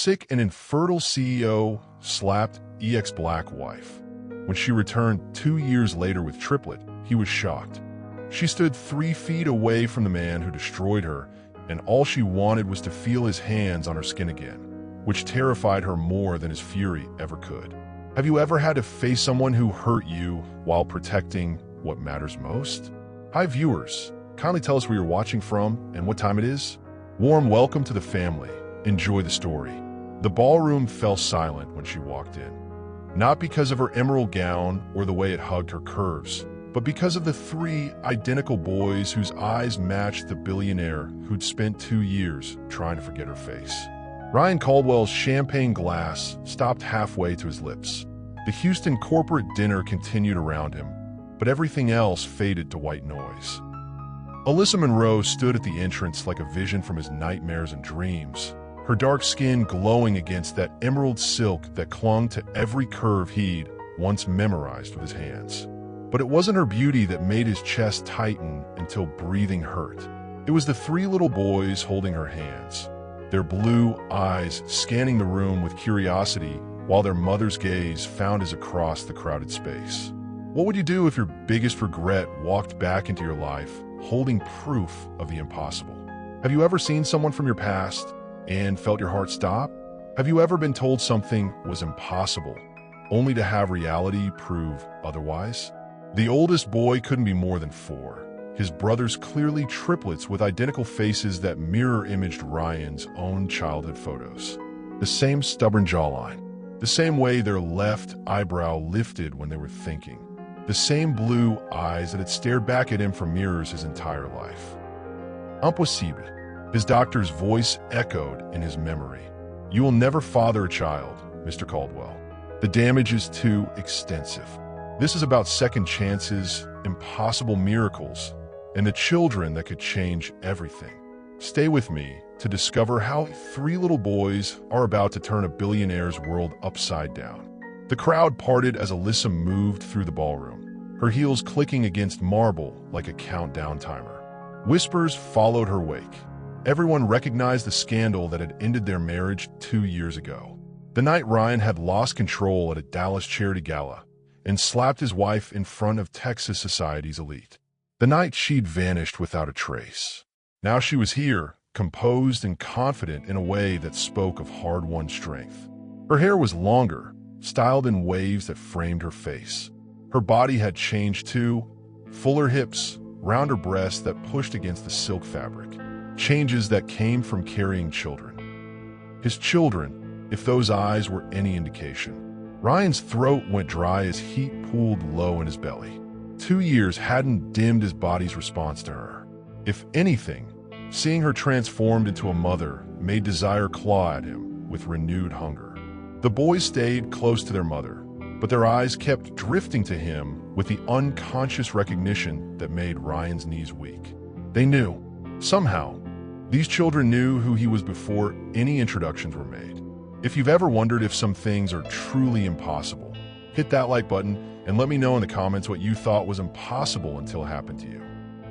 Sick and infertile CEO slapped EX Black wife. When she returned 2 years later with Triplet, he was shocked. She stood 3 feet away from the man who destroyed her, and all she wanted was to feel his hands on her skin again, which terrified her more than his fury ever could. Have you ever had to face someone who hurt you while protecting what matters most? Hi viewers, kindly tell us where you're watching from and what time it is. Warm welcome to the family. Enjoy the story. The ballroom fell silent when she walked in. Not because of her emerald gown or the way it hugged her curves, but because of the 3 identical boys whose eyes matched the billionaire who'd spent 2 years trying to forget her face. Ryan Caldwell's champagne glass stopped halfway to his lips. The Houston corporate dinner continued around him, but everything else faded to white noise. Alyssa Monroe stood at the entrance like a vision from his nightmares and dreams, her dark skin glowing against that emerald silk that clung to every curve he'd once memorized with his hands. But it wasn't her beauty that made his chest tighten until breathing hurt. It was the 3 little boys holding her hands, their blue eyes scanning the room with curiosity while their mother's gaze found his across the crowded space. What would you do if your biggest regret walked back into your life, holding proof of the impossible? Have you ever seen someone from your past and felt your heart stop? Have you ever been told something was impossible, only to have reality prove otherwise? The oldest boy couldn't be more than 4. His brothers clearly triplets with identical faces that mirror-imaged Ryan's own childhood photos. The same stubborn jawline, the same way their left eyebrow lifted when they were thinking, the same blue eyes that had stared back at him from mirrors his entire life. Impossible. His doctor's voice echoed in his memory. You will never father a child, Mr. Caldwell. The damage is too extensive. This is about second chances, impossible miracles, and the children that could change everything. Stay with me to discover how 3 little boys are about to turn a billionaire's world upside down. The crowd parted as Alyssa moved through the ballroom, her heels clicking against marble like a countdown timer. Whispers followed her wake. Everyone recognized the scandal that had ended their marriage 2 years ago. The night Ryan had lost control at a Dallas charity gala and slapped his wife in front of Texas society's elite. The night she'd vanished without a trace. Now she was here, composed and confident in a way that spoke of hard-won strength. Her hair was longer, styled in waves that framed her face. Her body had changed too, fuller hips, rounder breasts that pushed against the silk fabric. Changes that came from carrying children. His children, if those eyes were any indication. Ryan's throat went dry as heat pooled low in his belly. 2 years hadn't dimmed his body's response to her. If anything, seeing her transformed into a mother made desire claw at him with renewed hunger. The boys stayed close to their mother, but their eyes kept drifting to him with the unconscious recognition that made Ryan's knees weak. They knew, somehow, these children knew who he was before any introductions were made. If you've ever wondered if some things are truly impossible, hit that like button and let me know in the comments what you thought was impossible until it happened to you.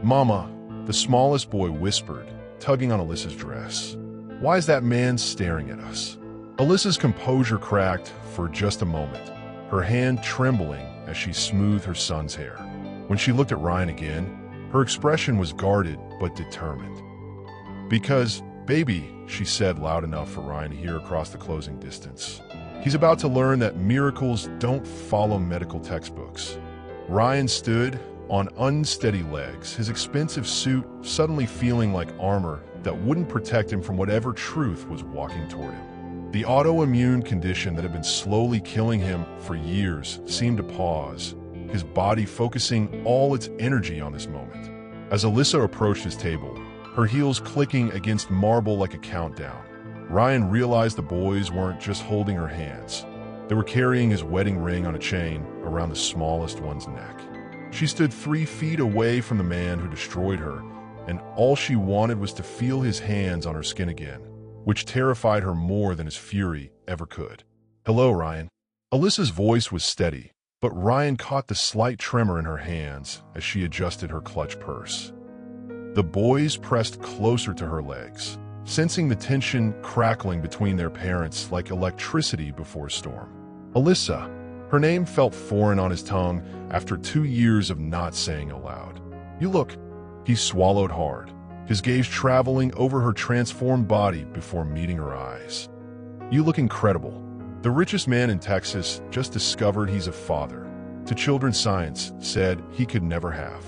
Mama, the smallest boy whispered, tugging on Alyssa's dress. Why is that man staring at us? Alyssa's composure cracked for just a moment, her hand trembling as she smoothed her son's hair. When she looked at Ryan again, her expression was guarded but determined. Because, baby, she said loud enough for Ryan to hear across the closing distance. He's about to learn that miracles don't follow medical textbooks. Ryan stood on unsteady legs, his expensive suit suddenly feeling like armor that wouldn't protect him from whatever truth was walking toward him. The autoimmune condition that had been slowly killing him for years seemed to pause, his body focusing all its energy on this moment. As Alyssa approached his table, her heels clicking against marble like a countdown, Ryan realized the boys weren't just holding her hands. They were carrying his wedding ring on a chain around the smallest one's neck. She stood 3 feet away from the man who destroyed her, and all she wanted was to feel his hands on her skin again, which terrified her more than his fury ever could. Hello, Ryan. Alyssa's voice was steady, but Ryan caught the slight tremor in her hands as she adjusted her clutch purse. The boys pressed closer to her legs, sensing the tension crackling between their parents like electricity before a storm. Alyssa. Her name felt foreign on his tongue after 2 years of not saying aloud. You look. He swallowed hard, his gaze traveling over her transformed body before meeting her eyes. You look incredible. The richest man in Texas just discovered he's a father to children science said he could never have.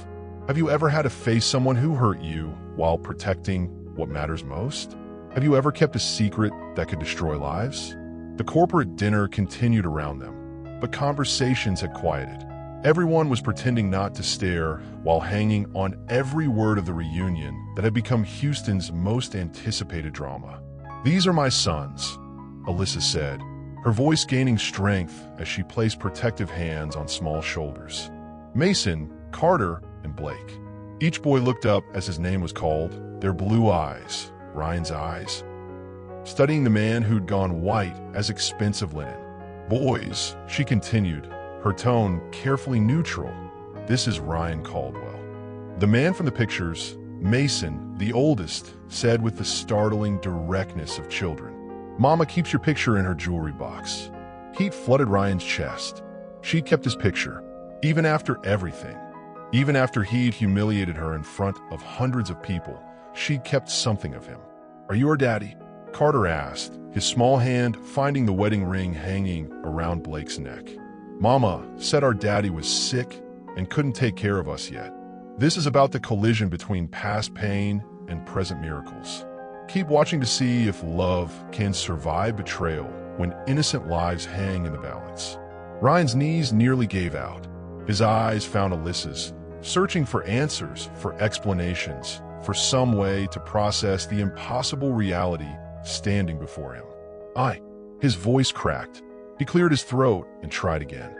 Have you ever had to face someone who hurt you while protecting what matters most? Have you ever kept a secret that could destroy lives? The corporate dinner continued around them, but conversations had quieted. Everyone was pretending not to stare while hanging on every word of the reunion that had become Houston's most anticipated drama. These are my sons, Alyssa said, her voice gaining strength as she placed protective hands on small shoulders. Mason, Carter, and Blake. Each boy looked up as his name was called, their blue eyes, Ryan's eyes, studying the man who'd gone white as expensive linen. Boys, she continued, her tone carefully neutral. This is Ryan Caldwell. The man from the pictures, Mason, the oldest, said with the startling directness of children. Mama keeps your picture in her jewelry box. Heat flooded Ryan's chest. She kept his picture, even after everything. Even after he'd humiliated her in front of hundreds of people, she kept something of him. Are you her daddy? Carter asked, his small hand finding the wedding ring hanging around Blake's neck. Mama said our daddy was sick and couldn't take care of us yet. This is about the collision between past pain and present miracles. Keep watching to see if love can survive betrayal when innocent lives hang in the balance. Ryan's knees nearly gave out. His eyes found Alyssa's, searching for answers, for explanations, for some way to process the impossible reality standing before him. His voice cracked. He cleared his throat and tried again.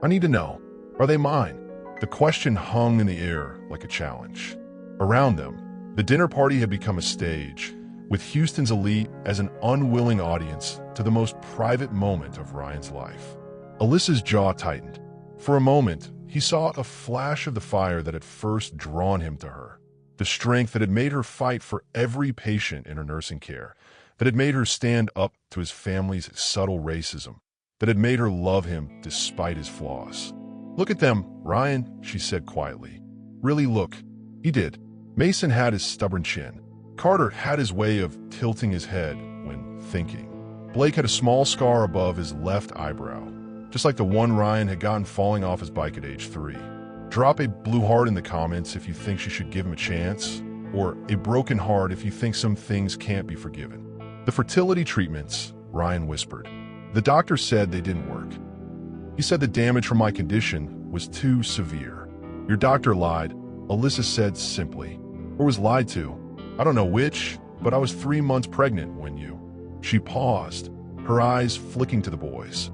I need to know, are they mine? The question hung in the air like a challenge. Around them, the dinner party had become a stage, with Houston's elite as an unwilling audience to the most private moment of Ryan's life. Alyssa's jaw tightened. For a moment, he saw a flash of the fire that had first drawn him to her, the strength that had made her fight for every patient in her nursing care, that had made her stand up to his family's subtle racism, that had made her love him despite his flaws. Look at them, Ryan, she said quietly. Really look. He did. Mason had his stubborn chin. Carter had his way of tilting his head when thinking. Blake had a small scar above his left eyebrow, just like the one Ryan had gotten falling off his bike at age 3. Drop a blue heart in the comments if you think she should give him a chance, or a broken heart if you think some things can't be forgiven. The fertility treatments, Ryan whispered. The doctor said they didn't work. He said the damage from my condition was too severe. Your doctor lied, Alyssa said simply. Or was lied to. I don't know which, but I was 3 months pregnant when you... She paused, her eyes flicking to the boys.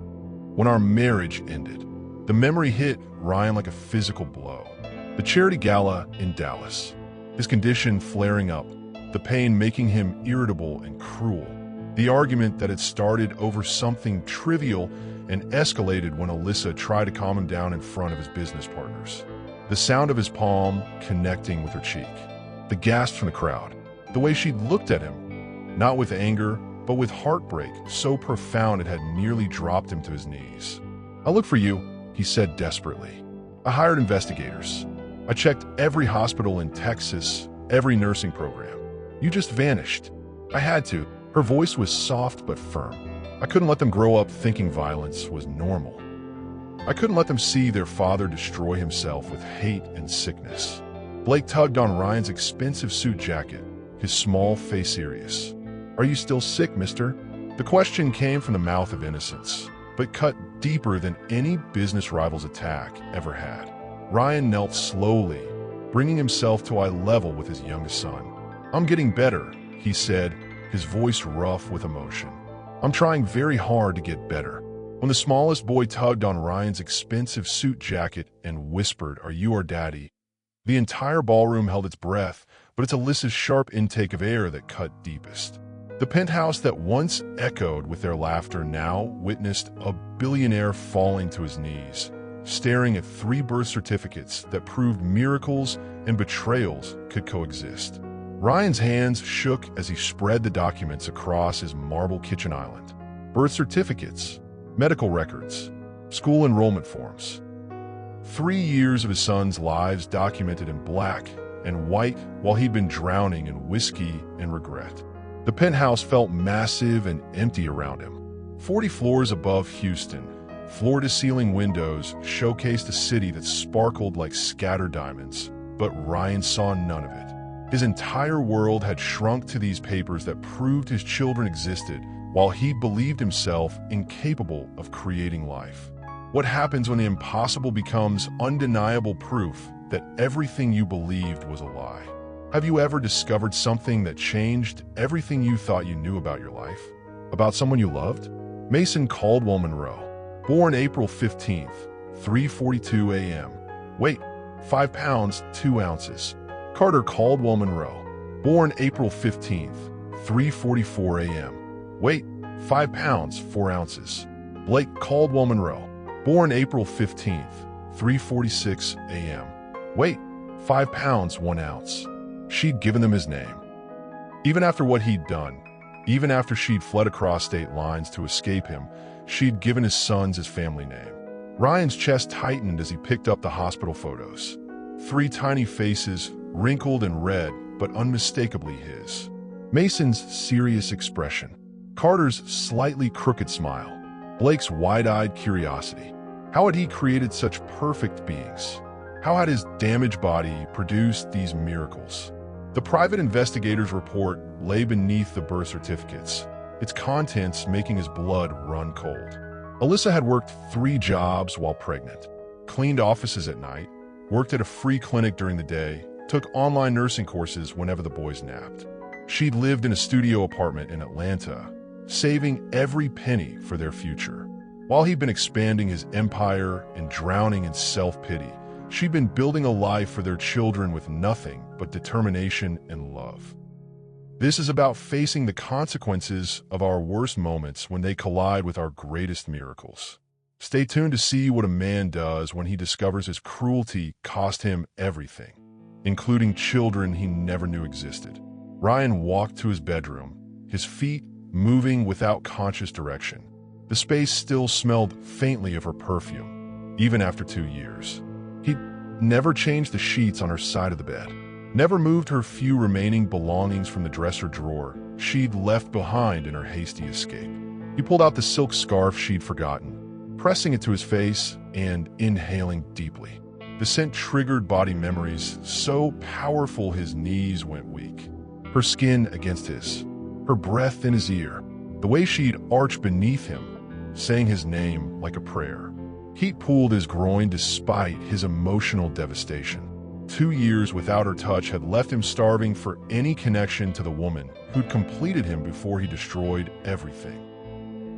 When our marriage ended. The memory hit Ryan like a physical blow. The charity gala in Dallas. His condition flaring up, the pain making him irritable and cruel. The argument that had started over something trivial and escalated when Alyssa tried to calm him down in front of his business partners. The sound of his palm connecting with her cheek. The gasps from the crowd. The way she looked at him, not with anger, but with heartbreak so profound it had nearly dropped him to his knees. I'll look for you, he said desperately. I hired investigators. I checked every hospital in Texas, every nursing program. You just vanished. I had to. Her voice was soft but firm. I couldn't let them grow up thinking violence was normal. I couldn't let them see their father destroy himself with hate and sickness. Blake tugged on Ryan's expensive suit jacket, his small face serious. Are you still sick, mister? The question came from the mouth of innocence, but cut deeper than any business rival's attack ever had. Ryan knelt slowly, bringing himself to eye level with his youngest son. I'm getting better, he said, his voice rough with emotion. I'm trying very hard to get better. When the smallest boy tugged on Ryan's expensive suit jacket and whispered, Are you our daddy? The entire ballroom held its breath, but it's Alyssa's sharp intake of air that cut deepest. The penthouse that once echoed with their laughter now witnessed a billionaire falling to his knees, staring at 3 birth certificates that proved miracles and betrayals could coexist. Ryan's hands shook as he spread the documents across his marble kitchen island. Birth certificates, medical records, school enrollment forms. 3 years of his son's lives documented in black and white while he'd been drowning in whiskey and regret. The penthouse felt massive and empty around him. 40 floors above Houston, floor-to-ceiling windows showcased a city that sparkled like scattered diamonds, but Ryan saw none of it. His entire world had shrunk to these papers that proved his children existed, while he believed himself incapable of creating life. What happens when the impossible becomes undeniable proof that everything you believed was a lie? Have you ever discovered something that changed everything you thought you knew about your life? About someone you loved? Mason Caldwell Monroe, born April 15th, 3:42 a.m. Weight, 5 pounds, 2 ounces. Carter Caldwell Monroe, born April 15th, 3:44 a.m. Weight, 5 pounds, 4 ounces. Blake Caldwell Monroe, born April 15th, 3:46 a.m. Weight, 5 pounds, 1 ounce. She'd given them his name. Even after what he'd done, even after she'd fled across state lines to escape him, she'd given his sons his family name. Ryan's chest tightened as he picked up the hospital photos. 3 tiny faces, wrinkled and red, but unmistakably his. Mason's serious expression. Carter's slightly crooked smile. Blake's wide-eyed curiosity. How had he created such perfect beings? How had his damaged body produced these miracles? The private investigator's report lay beneath the birth certificates, its contents making his blood run cold. Alyssa had worked 3 jobs while pregnant, cleaned offices at night, worked at a free clinic during the day, took online nursing courses whenever the boys napped. She'd lived in a studio apartment in Atlanta, saving every penny for their future. While he'd been expanding his empire and drowning in self-pity, she'd been building a life for their children with nothing but determination and love. This is about facing the consequences of our worst moments when they collide with our greatest miracles. Stay tuned to see what a man does when he discovers his cruelty cost him everything, including children he never knew existed. Ryan walked to his bedroom, his feet moving without conscious direction. The space still smelled faintly of her perfume, even after 2 years. He'd never changed the sheets on her side of the bed, never moved her few remaining belongings from the dresser drawer she'd left behind in her hasty escape. He pulled out the silk scarf she'd forgotten, pressing it to his face and inhaling deeply. The scent triggered body memories so powerful his knees went weak. Her skin against his, her breath in his ear, the way she'd arched beneath him, saying his name like a prayer. Heat pooled his groin despite his emotional devastation. 2 years without her touch had left him starving for any connection to the woman who'd completed him before he destroyed everything.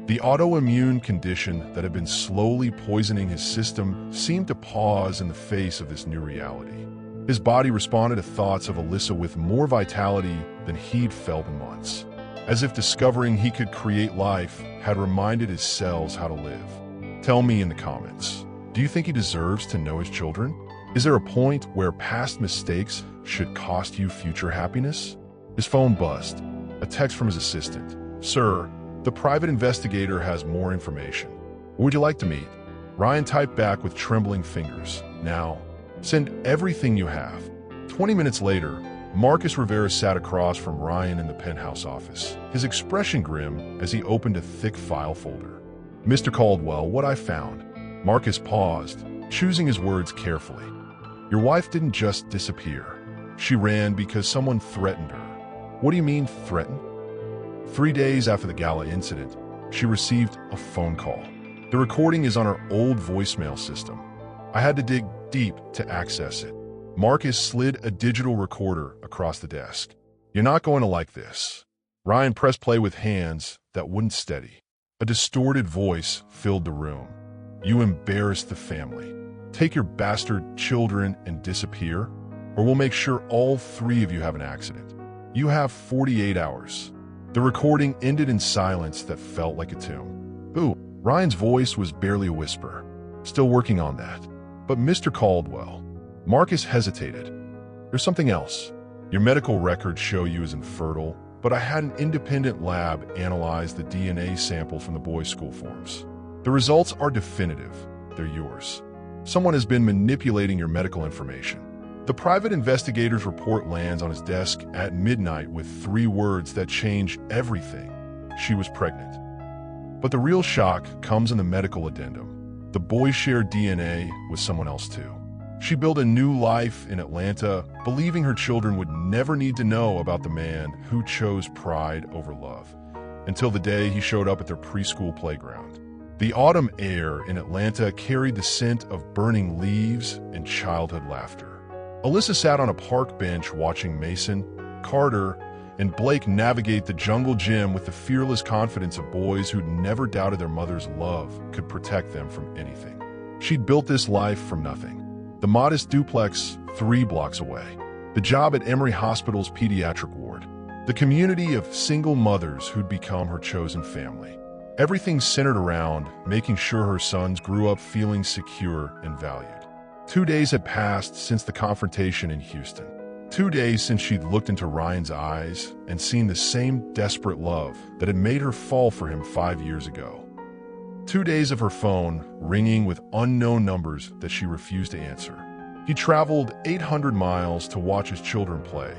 The autoimmune condition that had been slowly poisoning his system seemed to pause in the face of this new reality. His body responded to thoughts of Alyssa with more vitality than he'd felt in months, as if discovering he could create life had reminded his cells how to live. Tell me in the comments, do you think he deserves to know his children? Is there a point where past mistakes should cost you future happiness? His phone buzzed. A text from his assistant. Sir, the private investigator has more information. Would you like to meet? Ryan typed back with trembling fingers. Now, send everything you have. 20 minutes later, Marcus Rivera sat across from Ryan in the penthouse office, his expression grim as he opened a thick file folder. Mr. Caldwell, what I found. Marcus paused, choosing his words carefully. Your wife didn't just disappear. She ran because someone threatened her. What do you mean, threatened? 3 days after the gala incident, she received a phone call. The recording is on her old voicemail system. I had to dig deep to access it. Marcus slid a digital recorder across the desk. You're not going to like this. Ryan pressed play with hands that wouldn't steady. A distorted voice filled the room. You embarrassed the family. Take your bastard children and disappear, or we'll make sure all 3 of you have an accident. You have 48 hours. The recording ended in silence that felt like a tomb. Ooh, Ryan's voice was barely a whisper. Still working on that. But Mr. Caldwell. Marcus hesitated. There's something else. Your medical records show you as infertile, but I had an independent lab analyze the DNA sample from the boy's school forms. The results are definitive. They're yours. Someone has been manipulating your medical information. The private investigator's report lands on his desk at midnight with 3 words that change everything. She was pregnant. But the real shock comes in the medical addendum. The boy shared DNA with someone else too. She built a new life in Atlanta, believing her children would never need to know about the man who chose pride over love, until the day he showed up at their preschool playground. The autumn air in Atlanta carried the scent of burning leaves and childhood laughter. Alyssa sat on a park bench watching Mason, Carter, and Blake navigate the jungle gym with the fearless confidence of boys who'd never doubted their mother's love could protect them from anything. She'd built this life from nothing. The modest duplex 3 blocks away, the job at Emory Hospital's pediatric ward, the community of single mothers who'd become her chosen family. Everything centered around making sure her sons grew up feeling secure and valued. 2 days had passed since the confrontation in Houston. 2 days since she'd looked into Ryan's eyes and seen the same desperate love that had made her fall for him 5 years ago. 2 days of her phone ringing with unknown numbers that she refused to answer. He traveled 800 miles to watch his children play,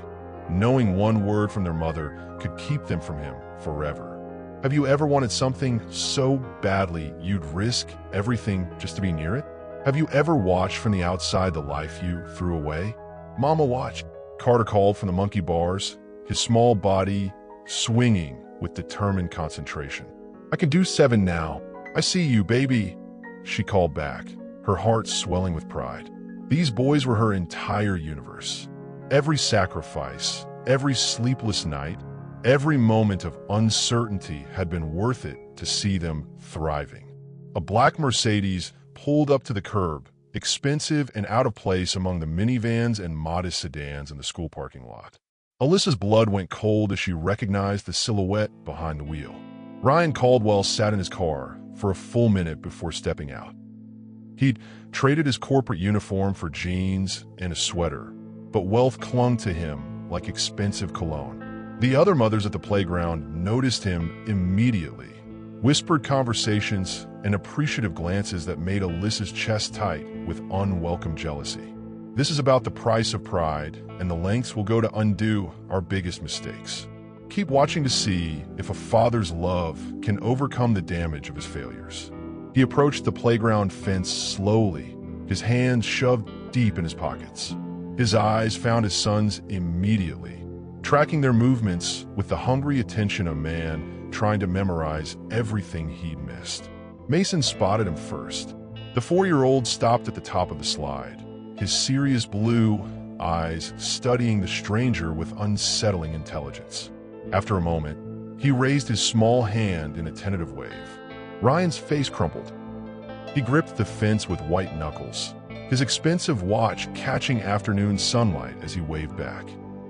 knowing one word from their mother could keep them from him forever. Have you ever wanted something so badly you'd risk everything just to be near it? Have you ever watched from the outside the life you threw away? Mama, watch, Carter called from the monkey bars, his small body swinging with determined concentration. I can do 7 now. I see you, baby, she called back, her heart swelling with pride. These boys were her entire universe. Every sacrifice, every sleepless night, every moment of uncertainty had been worth it to see them thriving. A black Mercedes pulled up to the curb, expensive and out of place among the minivans and modest sedans in the school parking lot. Alyssa's blood went cold as she recognized the silhouette behind the wheel. Ryan Caldwell sat in his car for a full minute before stepping out. He'd traded his corporate uniform for jeans and a sweater, but wealth clung to him like expensive cologne. The other mothers at the playground noticed him immediately, whispered conversations and appreciative glances that made Alyssa's chest tight with unwelcome jealousy. This is about the price of pride, and the lengths will go to undo our biggest mistakes. Keep watching to see if a father's love can overcome the damage of his failures. He approached the playground fence slowly, his hands shoved deep in his pockets. His eyes found his sons immediately, tracking their movements with the hungry attention of a man trying to memorize everything he'd missed. Mason spotted him first. The 4-year-old stopped at the top of the slide, his serious blue eyes studying the stranger with unsettling intelligence. After a moment, he raised his small hand in a tentative wave. Ryan's face crumpled. He gripped the fence with white knuckles, his expensive watch catching afternoon sunlight as he waved back.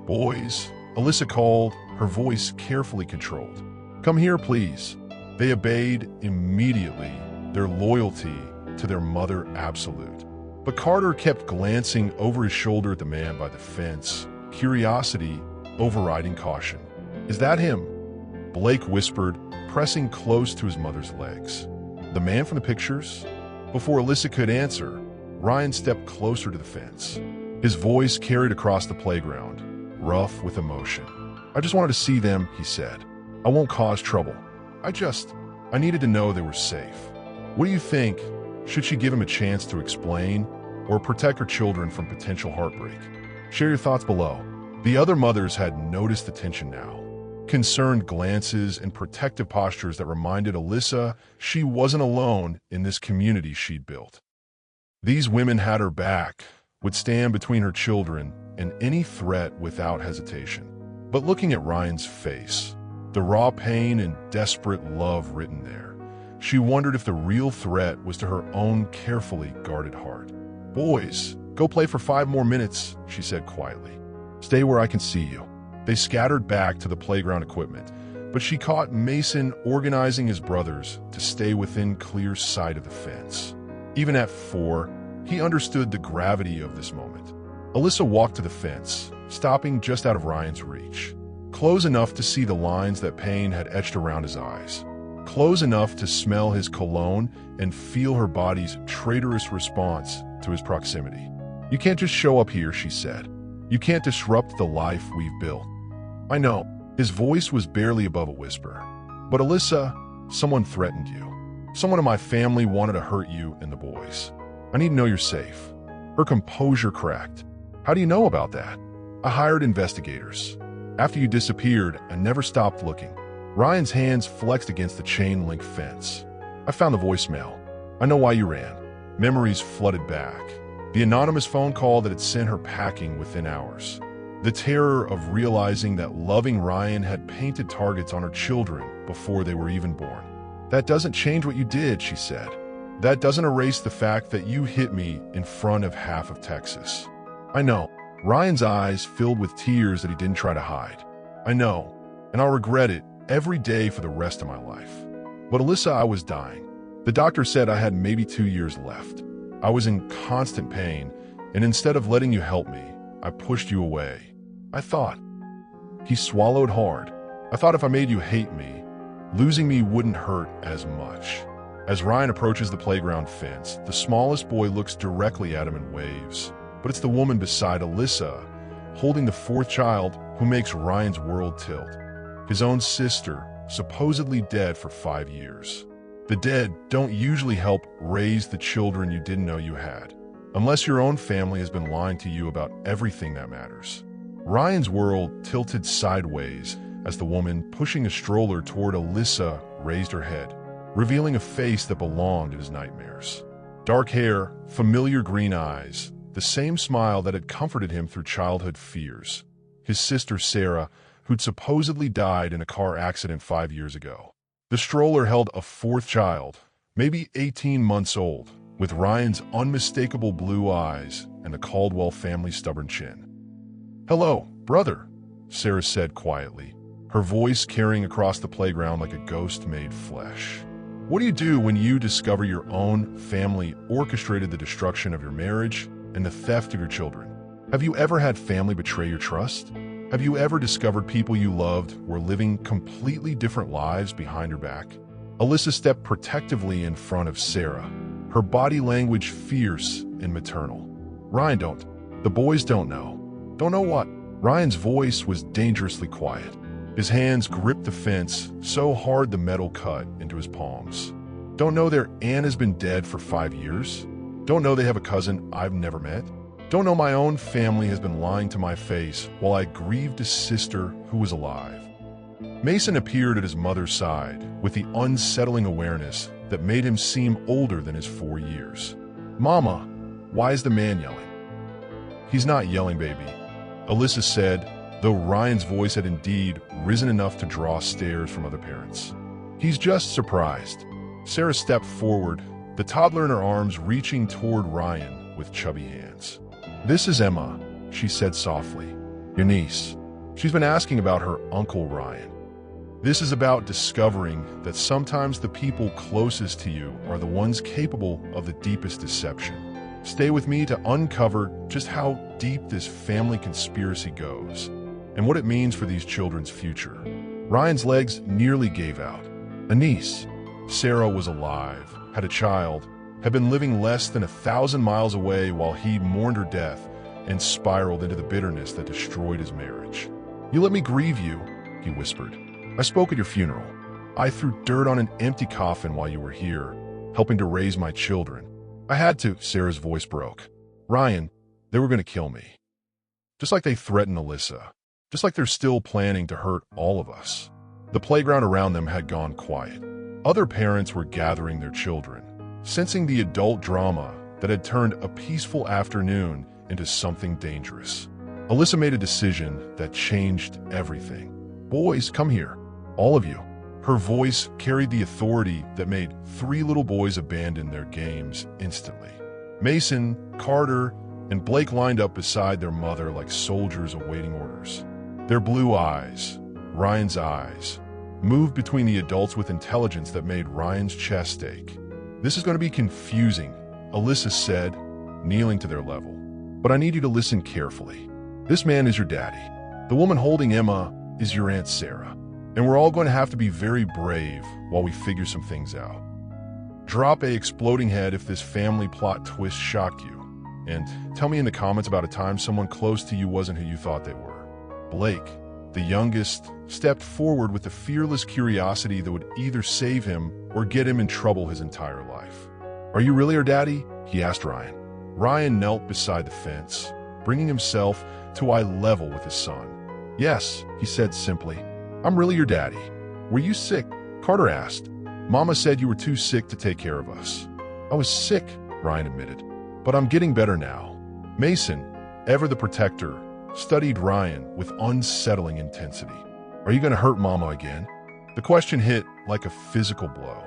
"Boys," Alyssa called, her voice carefully controlled. "Come here, please." They obeyed immediately, their loyalty to their mother absolute. But Carter kept glancing over his shoulder at the man by the fence, curiosity overriding caution. "Is that him?" Blake whispered, pressing close to his mother's legs. "The man from the pictures?" Before Alyssa could answer, Ryan stepped closer to the fence. His voice carried across the playground, rough with emotion. "I just wanted to see them," he said. "I won't cause trouble. I needed to know they were safe." "What do you think? Should she give him a chance to explain or protect her children from potential heartbreak? Share your thoughts below." The other mothers had noticed the tension now. Concerned glances and protective postures that reminded Alyssa she wasn't alone in this community she'd built. These women had her back, would stand between her children and any threat without hesitation. But looking at Ryan's face, the raw pain and desperate love written there, she wondered if the real threat was to her own carefully guarded heart. "Boys, go play for 5 more minutes," she said quietly. "Stay where I can see you." They scattered back to the playground equipment, but she caught Mason organizing his brothers to stay within clear sight of the fence. Even at 4, he understood the gravity of this moment. Alyssa walked to the fence, stopping just out of Ryan's reach. Close enough to see the lines that pain had etched around his eyes. Close enough to smell his cologne and feel her body's traitorous response to his proximity. "You can't just show up here," she said. "You can't disrupt the life we've built." "I know." His voice was barely above a whisper. "But Alyssa, someone threatened you. Someone in my family wanted to hurt you and the boys. I need to know you're safe." Her composure cracked. "How do you know about that?" "I hired investigators. After you disappeared, I never stopped looking." Ryan's hands flexed against the chain-link fence. "I found the voicemail. I know why you ran." Memories flooded back. The anonymous phone call that had sent her packing within hours. The terror of realizing that loving Ryan had painted targets on her children before they were even born. "That doesn't change what you did," she said. "That doesn't erase the fact that you hit me in front of half of Texas." "I know." Ryan's eyes filled with tears that he didn't try to hide. "I know, and I'll regret it every day for the rest of my life." "But Alyssa, I was dying. The doctor said I had maybe 2 years left. I was in constant pain, and instead of letting you help me, I pushed you away. I thought." He swallowed hard. "I thought if I made you hate me, losing me wouldn't hurt as much." As Ryan approaches the playground fence, the smallest boy looks directly at him and waves. But it's the woman beside Alyssa, holding the 4th child, who makes Ryan's world tilt. His own sister, supposedly dead for 5 years. The dead don't usually help raise the children you didn't know you had, unless your own family has been lying to you about everything that matters. Ryan's world tilted sideways as the woman pushing a stroller toward Alyssa raised her head, revealing a face that belonged in his nightmares. Dark hair, familiar green eyes, the same smile that had comforted him through childhood fears. His sister Sarah, who'd supposedly died in a car accident 5 years ago. The stroller held a 4th child, maybe 18 months old, with Ryan's unmistakable blue eyes and the Caldwell family's stubborn chin. "Hello, brother," Sarah said quietly, her voice carrying across the playground like a ghost made flesh. "What do you do when you discover your own family orchestrated the destruction of your marriage and the theft of your children? Have you ever had family betray your trust? Have you ever discovered people you loved were living completely different lives behind your back?" Alyssa stepped protectively in front of Sarah, her body language fierce and maternal. "Ryan, don't. The boys don't know." "Don't know what?" Ryan's voice was dangerously quiet. His hands gripped the fence so hard the metal cut into his palms. "Don't know their aunt has been dead for 5 years? Don't know they have a cousin I've never met? Don't know my own family has been lying to my face while I grieved a sister who was alive?" Mason appeared at his mother's side with the unsettling awareness that made him seem older than his 4 years. "Mama, why is the man yelling?" "He's not yelling, baby," Alyssa said, though Ryan's voice had indeed risen enough to draw stares from other parents. "He's just surprised." Sarah stepped forward, the toddler in her arms reaching toward Ryan with chubby hands. "This is Emma," she said softly, "your niece. She's been asking about her Uncle Ryan. This is about discovering that sometimes the people closest to you are the ones capable of the deepest deception. Stay with me to uncover just how deep this family conspiracy goes and what it means for these children's future." Ryan's legs nearly gave out. A niece. Sarah was alive, had a child, had been living less than 1,000 miles away while he mourned her death and spiraled into the bitterness that destroyed his marriage. "You let me grieve you," he whispered. "I spoke at your funeral. I threw dirt on an empty coffin while you were here, helping to raise my children. I had to." Sarah's voice broke. "Ryan, they were going to kill me. Just like they threatened Alyssa. Just like they're still planning to hurt all of us." The playground around them had gone quiet. Other parents were gathering their children, sensing the adult drama that had turned a peaceful afternoon into something dangerous. Alyssa made a decision that changed everything. "Boys, come here. All of you." Her voice carried the authority that made 3 little boys abandon their games instantly. Mason, Carter, and Blake lined up beside their mother like soldiers awaiting orders. Their blue eyes, Ryan's eyes, moved between the adults with intelligence that made Ryan's chest ache. "This is going to be confusing," Alyssa said, kneeling to their level. "But I need you to listen carefully. This man is your daddy. The woman holding Emma is your Aunt Sarah. And we're all going to have to be very brave while we figure some things out. Drop a exploding head if this family plot twist shocked you. And tell me in the comments about a time someone close to you wasn't who you thought they were. Blake, the youngest, stepped forward with the fearless curiosity that would either save him or get him in trouble his entire life. "Are you really our daddy?" he asked Ryan. Ryan knelt beside the fence, bringing himself to eye level with his son. "Yes," he said simply. "I'm really your daddy." "Were you sick?" Carter asked. "Mama said you were too sick to take care of us." "I was sick," Ryan admitted, "but I'm getting better now." Mason, ever the protector, studied Ryan with unsettling intensity. "Are you going to hurt Mama again?" The question hit like a physical blow.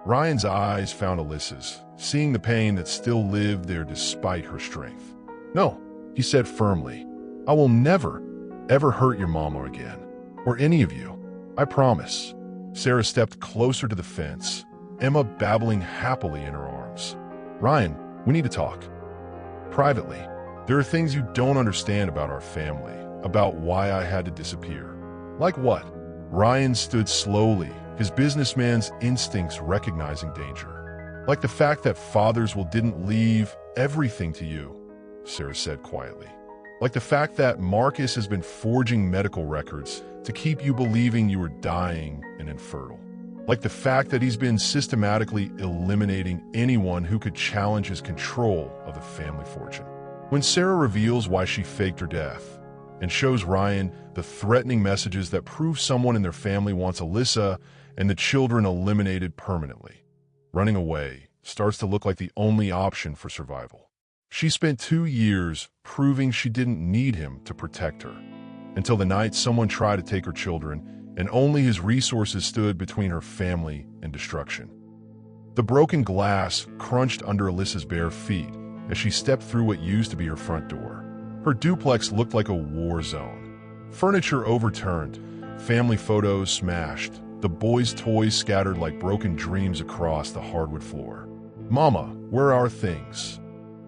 Ryan's eyes found Alyssa's, seeing the pain that still lived there despite her strength. "No," he said firmly. "I will never, ever hurt your mama again. Or any of you. I promise." Sarah stepped closer to the fence, Emma babbling happily in her arms. "Ryan, we need to talk. Privately. There are things you don't understand about our family, about why I had to disappear." "Like what?" Ryan stood slowly, his businessman's instincts recognizing danger. "Like the fact that fathers didn't leave everything to you," Sarah said quietly. "Like the fact that Marcus has been forging medical records to keep you believing you were dying and infertile. Like the fact that he's been systematically eliminating anyone who could challenge his control of the family fortune." When Sarah reveals why she faked her death and shows Ryan the threatening messages that prove someone in their family wants Alyssa and the children eliminated permanently, running away starts to look like the only option for survival. She spent 2 years proving she didn't need him to protect her, until the night someone tried to take her children and only his resources stood between her family and destruction. The broken glass crunched under Alyssa's bare feet as she stepped through what used to be her front door. Her duplex looked like a war zone. Furniture overturned, family photos smashed, the boys' toys scattered like broken dreams across the hardwood floor. "Mama, where are things?"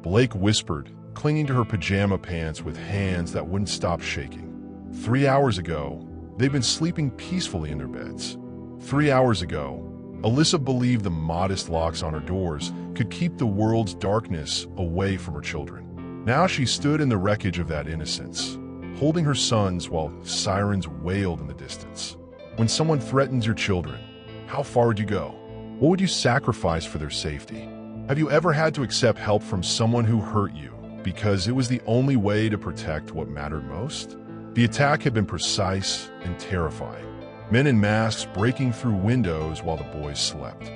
Blake whispered, clinging to her pajama pants with hands that wouldn't stop shaking. 3 hours ago, they'd been sleeping peacefully in their beds. 3 hours ago, Alyssa believed the modest locks on her doors could keep the world's darkness away from her children. Now she stood in the wreckage of that innocence, holding her sons while sirens wailed in the distance. When someone threatens your children, how far would you go? What would you sacrifice for their safety? Have you ever had to accept help from someone who hurt you because it was the only way to protect what mattered most? The attack had been precise and terrifying. Men in masks breaking through windows while the boys slept.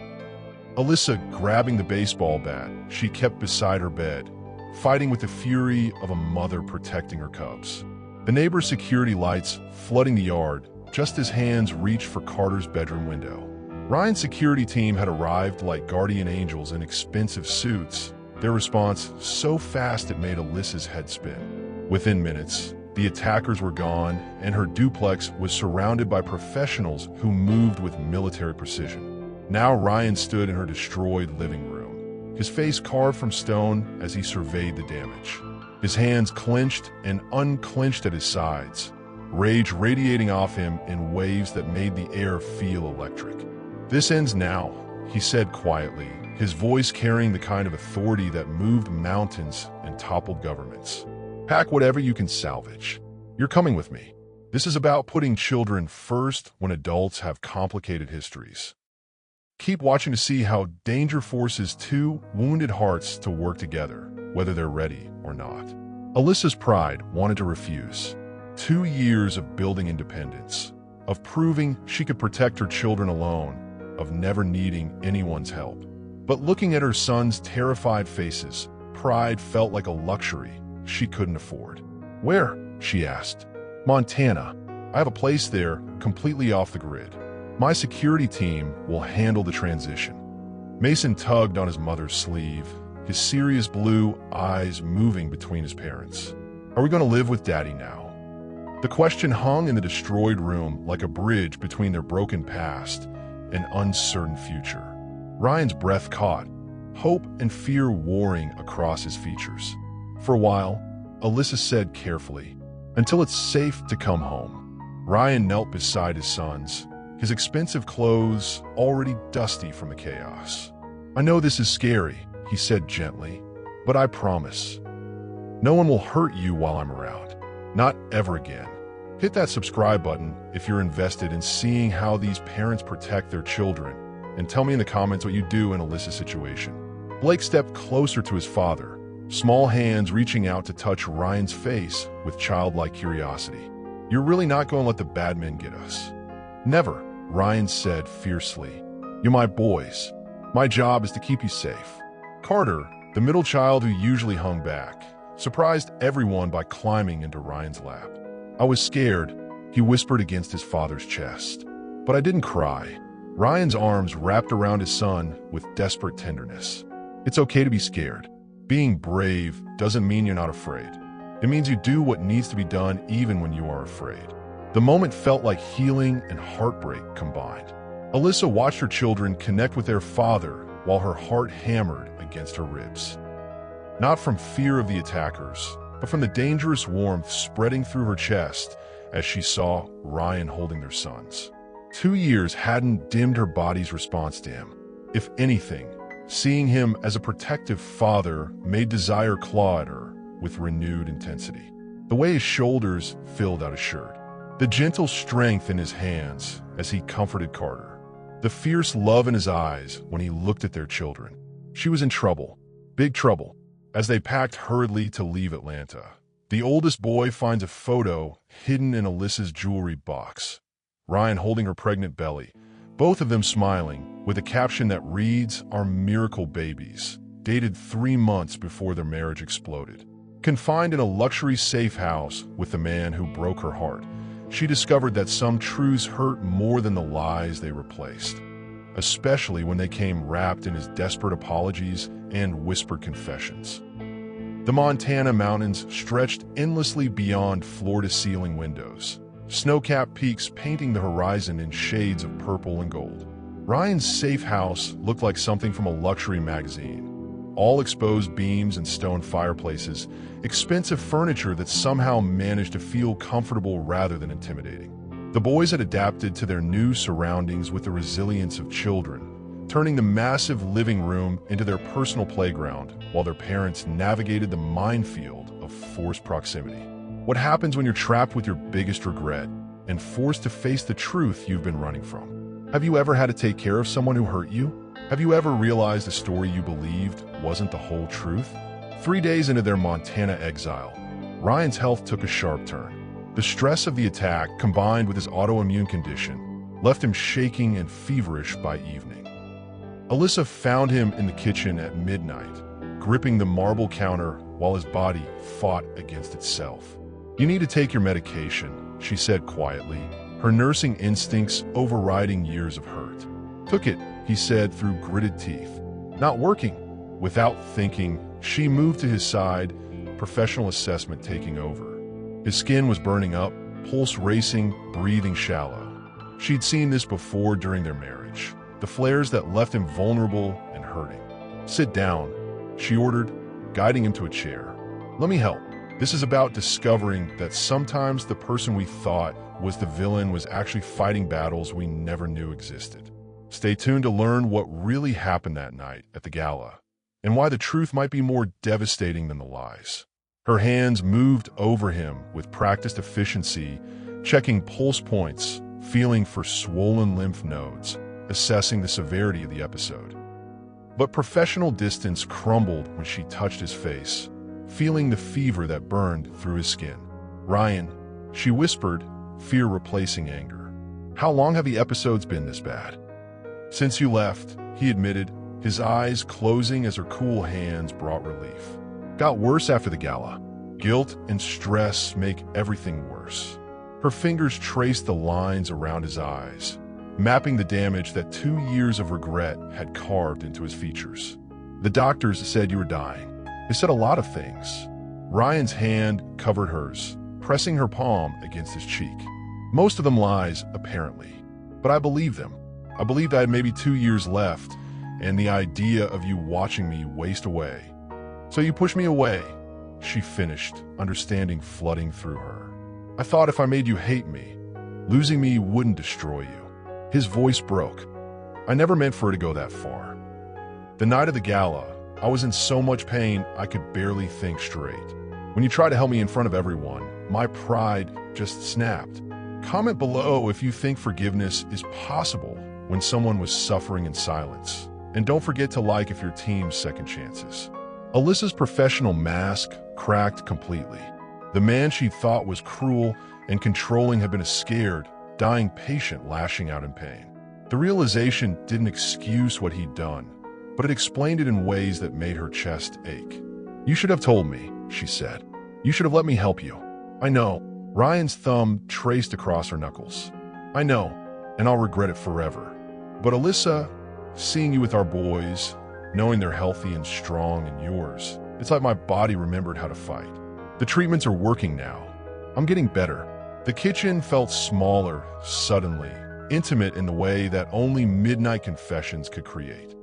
Alyssa grabbing the baseball bat she kept beside her bed, fighting with the fury of a mother protecting her cubs. The neighbor's security lights flooding the yard just as hands reached for Carter's bedroom window. Ryan's security team had arrived like guardian angels in expensive suits, their response so fast it made Alyssa's head spin. Within minutes, the attackers were gone, and her duplex was surrounded by professionals who moved with military precision. Now Ryan stood in her destroyed living room, his face carved from stone as he surveyed the damage. His hands clenched and unclenched at his sides, rage radiating off him in waves that made the air feel electric. "This ends now," he said quietly, his voice carrying the kind of authority that moved mountains and toppled governments. "Pack whatever you can salvage. You're coming with me. This is about putting children first when adults have complicated histories." Keep watching to see how danger forces two wounded hearts to work together, whether they're ready or not. Alyssa's pride wanted to refuse. 2 years of building independence, of proving she could protect her children alone, of never needing anyone's help. But looking at her sons' terrified faces, pride felt like a luxury she couldn't afford. "Where?" she asked. "Montana. I have a place there, completely off the grid. My security team will handle the transition." Mason tugged on his mother's sleeve, his serious blue eyes moving between his parents. "Are we going to live with Daddy now?" The question hung in the destroyed room like a bridge between their broken past and uncertain future. Ryan's breath caught, hope and fear warring across his features. For a while, Alyssa said carefully, until it's safe to come home. Ryan knelt beside his sons, his expensive clothes already dusty from the chaos. "I know this is scary," he said gently, "but I promise, no one will hurt you while I'm around. Not ever again." Hit that subscribe button if you're invested in seeing how these parents protect their children, and tell me in the comments what you do in Alyssa's situation. Blake stepped closer to his father, small hands reaching out to touch Ryan's face with childlike curiosity. "You're really not going to let the bad men get us?" "Never," Ryan said fiercely. "You're my boys. My job is to keep you safe." Carter, the middle child who usually hung back, surprised everyone by climbing into Ryan's lap. "I was scared," he whispered against his father's chest. "But I didn't cry." Ryan's arms wrapped around his son with desperate tenderness. "It's okay to be scared. Being brave doesn't mean you're not afraid. It means you do what needs to be done even when you are afraid." The moment felt like healing and heartbreak combined. Alyssa watched her children connect with their father while her heart hammered against her ribs. Not from fear of the attackers, but from the dangerous warmth spreading through her chest as she saw Ryan holding their sons. 2 years hadn't dimmed her body's response to him. If anything, seeing him as a protective father made desire claw at her with renewed intensity. The way his shoulders filled out his shirt, the gentle strength in his hands as he comforted Carter, the fierce love in his eyes when he looked at their children. She was in trouble, big trouble. As they packed hurriedly to leave Atlanta, the oldest boy finds a photo hidden in Alyssa's jewelry box. Ryan holding her pregnant belly, both of them smiling, with a caption that reads, "Our miracle babies," dated 3 months before their marriage exploded. Confined in a luxury safe house with the man who broke her heart, she discovered that some truths hurt more than the lies they replaced, especially when they came wrapped in his desperate apologies and whispered confessions. The Montana mountains stretched endlessly beyond floor-to-ceiling windows, snow-capped peaks painting the horizon in shades of purple and gold. Ryan's safe house looked like something from a luxury magazine. All exposed beams and stone fireplaces, expensive furniture that somehow managed to feel comfortable rather than intimidating. The boys had adapted to their new surroundings with the resilience of children, turning the massive living room into their personal playground while their parents navigated the minefield of forced proximity. What happens when you're trapped with your biggest regret and forced to face the truth you've been running from? Have you ever had to take care of someone who hurt you? Have you ever realized the story you believed wasn't the whole truth? 3 days into their Montana exile, Ryan's health took a sharp turn. The stress of the attack, combined with his autoimmune condition, left him shaking and feverish by evening. Alyssa found him in the kitchen at midnight, gripping the marble counter while his body fought against itself. "You need to take your medication," she said quietly, her nursing instincts overriding years of hurt. "Took it," he said through gritted teeth. "Not working." Without thinking, she moved to his side, professional assessment taking over. His skin was burning up, pulse racing, breathing shallow. She'd seen this before during their marriage, the flares that left him vulnerable and hurting. "Sit down," she ordered, guiding him to a chair. "Let me help." This is about discovering that sometimes the person we thought was the villain was actually fighting battles we never knew existed. Stay tuned to learn what really happened that night at the gala, and why the truth might be more devastating than the lies. Her hands moved over him with practiced efficiency, checking pulse points, feeling for swollen lymph nodes, assessing the severity of the episode. But professional distance crumbled when she touched his face, feeling the fever that burned through his skin. "Ryan," she whispered, fear replacing anger. "How long have the episodes been this bad?" "Since you left," he admitted, his eyes closing as her cool hands brought relief. "Got worse after the gala. Guilt and stress make everything worse." Her fingers traced the lines around his eyes, mapping the damage that 2 years of regret had carved into his features. "The doctors said you were dying. They said a lot of things." Ryan's hand covered hers, pressing her palm against his cheek. "Most of them lies, apparently. But I believe them. I believed I had maybe 2 years left, and the idea of you watching me waste away. So you pushed me away," she finished, understanding flooding through her. I thought if I made you hate me, losing me wouldn't destroy you." His voice broke. "I never meant for it to go that far. The night of the gala, I was in so much pain I could barely think straight. When you tried to help me in front of everyone, my pride just snapped. Comment below if you think forgiveness is possible when someone was suffering in silence. And don't forget to like if your team's second chances." Alyssa's professional mask cracked completely. The man she thought was cruel and controlling had been a scared, dying patient lashing out in pain. The realization didn't excuse what he'd done, but it explained it in ways that made her chest ache. "You should have told me," she said. "You should have let me help you." "I know." Ryan's thumb traced across her knuckles. "I know, and I'll regret it forever. But Alyssa, seeing you with our boys, knowing they're healthy and strong and yours, it's like my body remembered how to fight. The treatments are working now. I'm getting better." The kitchen felt smaller, suddenly, intimate in the way that only midnight confessions could create.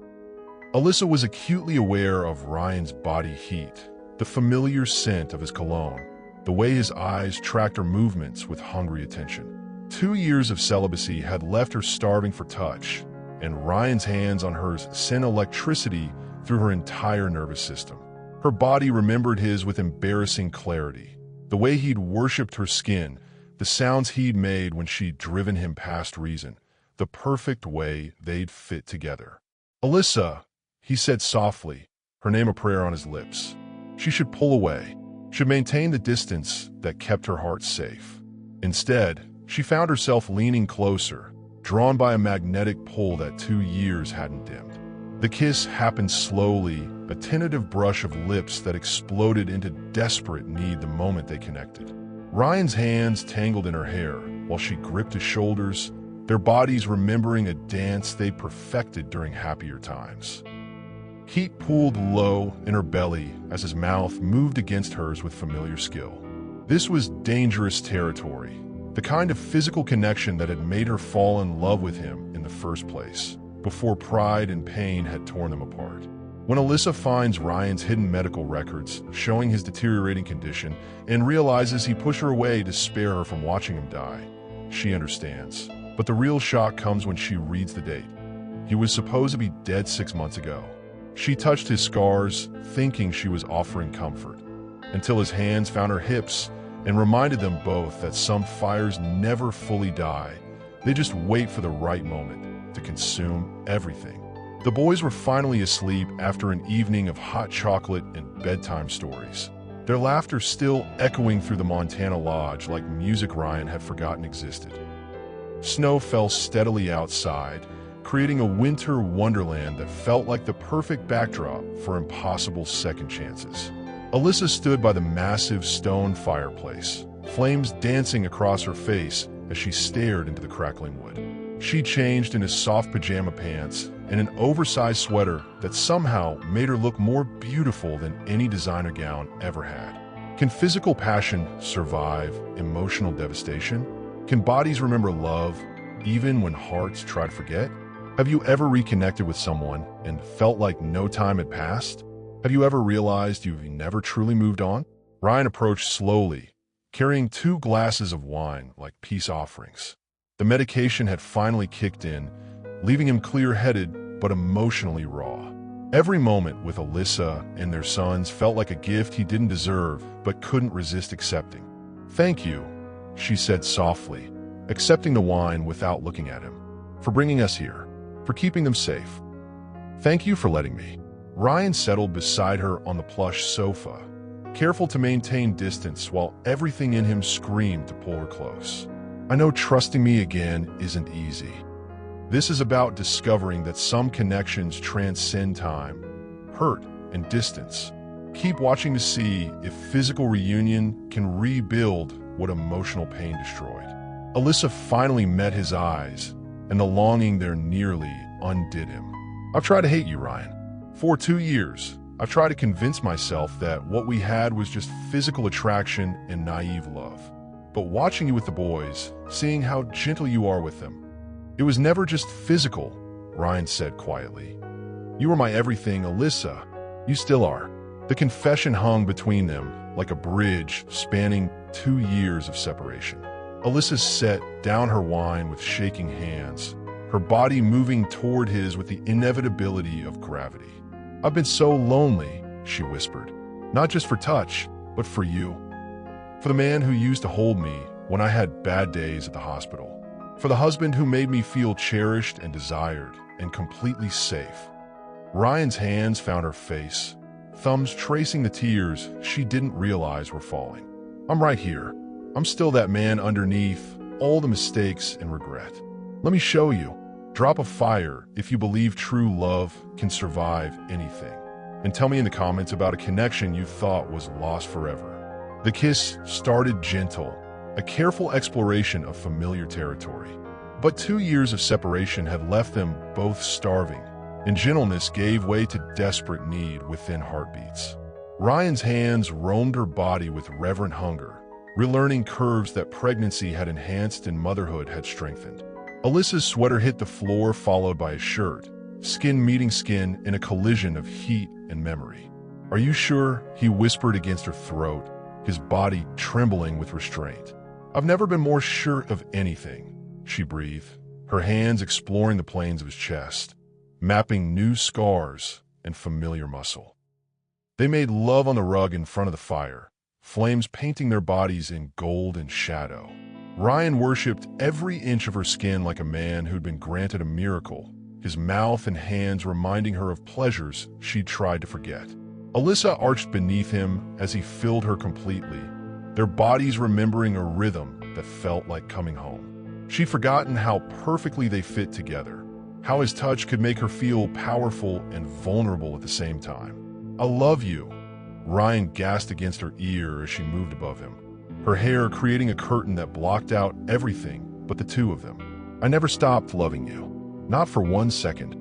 Alyssa was acutely aware of Ryan's body heat, the familiar scent of his cologne, the way his eyes tracked her movements with hungry attention. 2 years of celibacy had left her starving for touch, and Ryan's hands on hers sent electricity through her entire nervous system. Her body remembered his with embarrassing clarity, the way he'd worshipped her skin, the sounds he'd made when she'd driven him past reason, the perfect way they'd fit together. "Alyssa," he said softly, her name a prayer on his lips. She should pull away, should maintain the distance that kept her heart safe. Instead, she found herself leaning closer, drawn by a magnetic pull that 2 years hadn't dimmed. The kiss happened slowly, a tentative brush of lips that exploded into desperate need the moment they connected. Ryan's hands tangled in her hair while she gripped his shoulders, their bodies remembering a dance they perfected during happier times. Heat pooled low in her belly as his mouth moved against hers with familiar skill. This was dangerous territory, the kind of physical connection that had made her fall in love with him in the first place, before pride and pain had torn them apart. When Alyssa finds Ryan's hidden medical records showing his deteriorating condition and realizes he pushed her away to spare her from watching him die, she understands. But the real shock comes when she reads the date. He was supposed to be dead 6 months ago. She touched his scars, thinking she was offering comfort, until his hands found her hips and reminded them both that some fires never fully die. They just wait for the right moment to consume everything. The boys were finally asleep after an evening of hot chocolate and bedtime stories, their laughter still echoing through the Montana lodge like music Ryan had forgotten existed. Snow fell steadily outside, creating a winter wonderland that felt like the perfect backdrop for impossible second chances. Alyssa stood by the massive stone fireplace, flames dancing across her face as she stared into the crackling wood. She changed into soft pajama pants and an oversized sweater that somehow made her look more beautiful than any designer gown ever had. Can physical passion survive emotional devastation? Can bodies remember love even when hearts try to forget? Have you ever reconnected with someone and felt like no time had passed? Have you ever realized you've never truly moved on? Ryan approached slowly, carrying 2 glasses of wine like peace offerings. The medication had finally kicked in, leaving him clear-headed but emotionally raw. Every moment with Alyssa and their sons felt like a gift he didn't deserve but couldn't resist accepting. "Thank you," she said softly, accepting the wine without looking at him. "For bringing us here, for keeping them safe. Thank you for letting me." Ryan settled beside her on the plush sofa, careful to maintain distance while everything in him screamed to pull her close. "I know trusting me again isn't easy. This is about discovering that some connections transcend time, hurt, and distance. Keep watching to see if physical reunion can rebuild what emotional pain destroyed." Alyssa finally met his eyes, and the longing there nearly undid him. "I've tried to hate you, Ryan. For 2 years, I've tried to convince myself that what we had was just physical attraction and naive love. But watching you with the boys, seeing how gentle you are with them, it was never just physical," Ryan said quietly. "You were my everything, Alyssa. You still are." The confession hung between them like a bridge spanning 2 years of separation. Alyssa set down her wine with shaking hands, her body moving toward his with the inevitability of gravity. "I've been so lonely," she whispered. "Not just for touch, but for you. For the man who used to hold me when I had bad days at the hospital. For the husband who made me feel cherished and desired and completely safe." Ryan's hands found her face, thumbs tracing the tears she didn't realize were falling. "I'm right here. I'm still that man underneath all the mistakes and regret. Let me show you. Drop a fire if you believe true love can survive anything. And tell me in the comments about a connection you thought was lost forever." The kiss started gentle, a careful exploration of familiar territory. But 2 years of separation had left them both starving, and gentleness gave way to desperate need within heartbeats. Ryan's hands roamed her body with reverent hunger, relearning curves that pregnancy had enhanced and motherhood had strengthened. Alyssa's sweater hit the floor, followed by a shirt, skin meeting skin in a collision of heat and memory. "Are you sure?" he whispered against her throat, his body trembling with restraint. "I've never been more sure of anything," she breathed, her hands exploring the planes of his chest, mapping new scars and familiar muscle. They made love on the rug in front of the fire, flames painting their bodies in gold and shadow. Ryan worshipped every inch of her skin like a man who'd been granted a miracle, his mouth and hands reminding her of pleasures she'd tried to forget. Alyssa arched beneath him as he filled her completely, their bodies remembering a rhythm that felt like coming home. She'd forgotten how perfectly they fit together, how his touch could make her feel powerful and vulnerable at the same time. "I love you," Ryan gasped against her ear as she moved above him, her hair creating a curtain that blocked out everything but the two of them. "I never stopped loving you. Not for 1 second."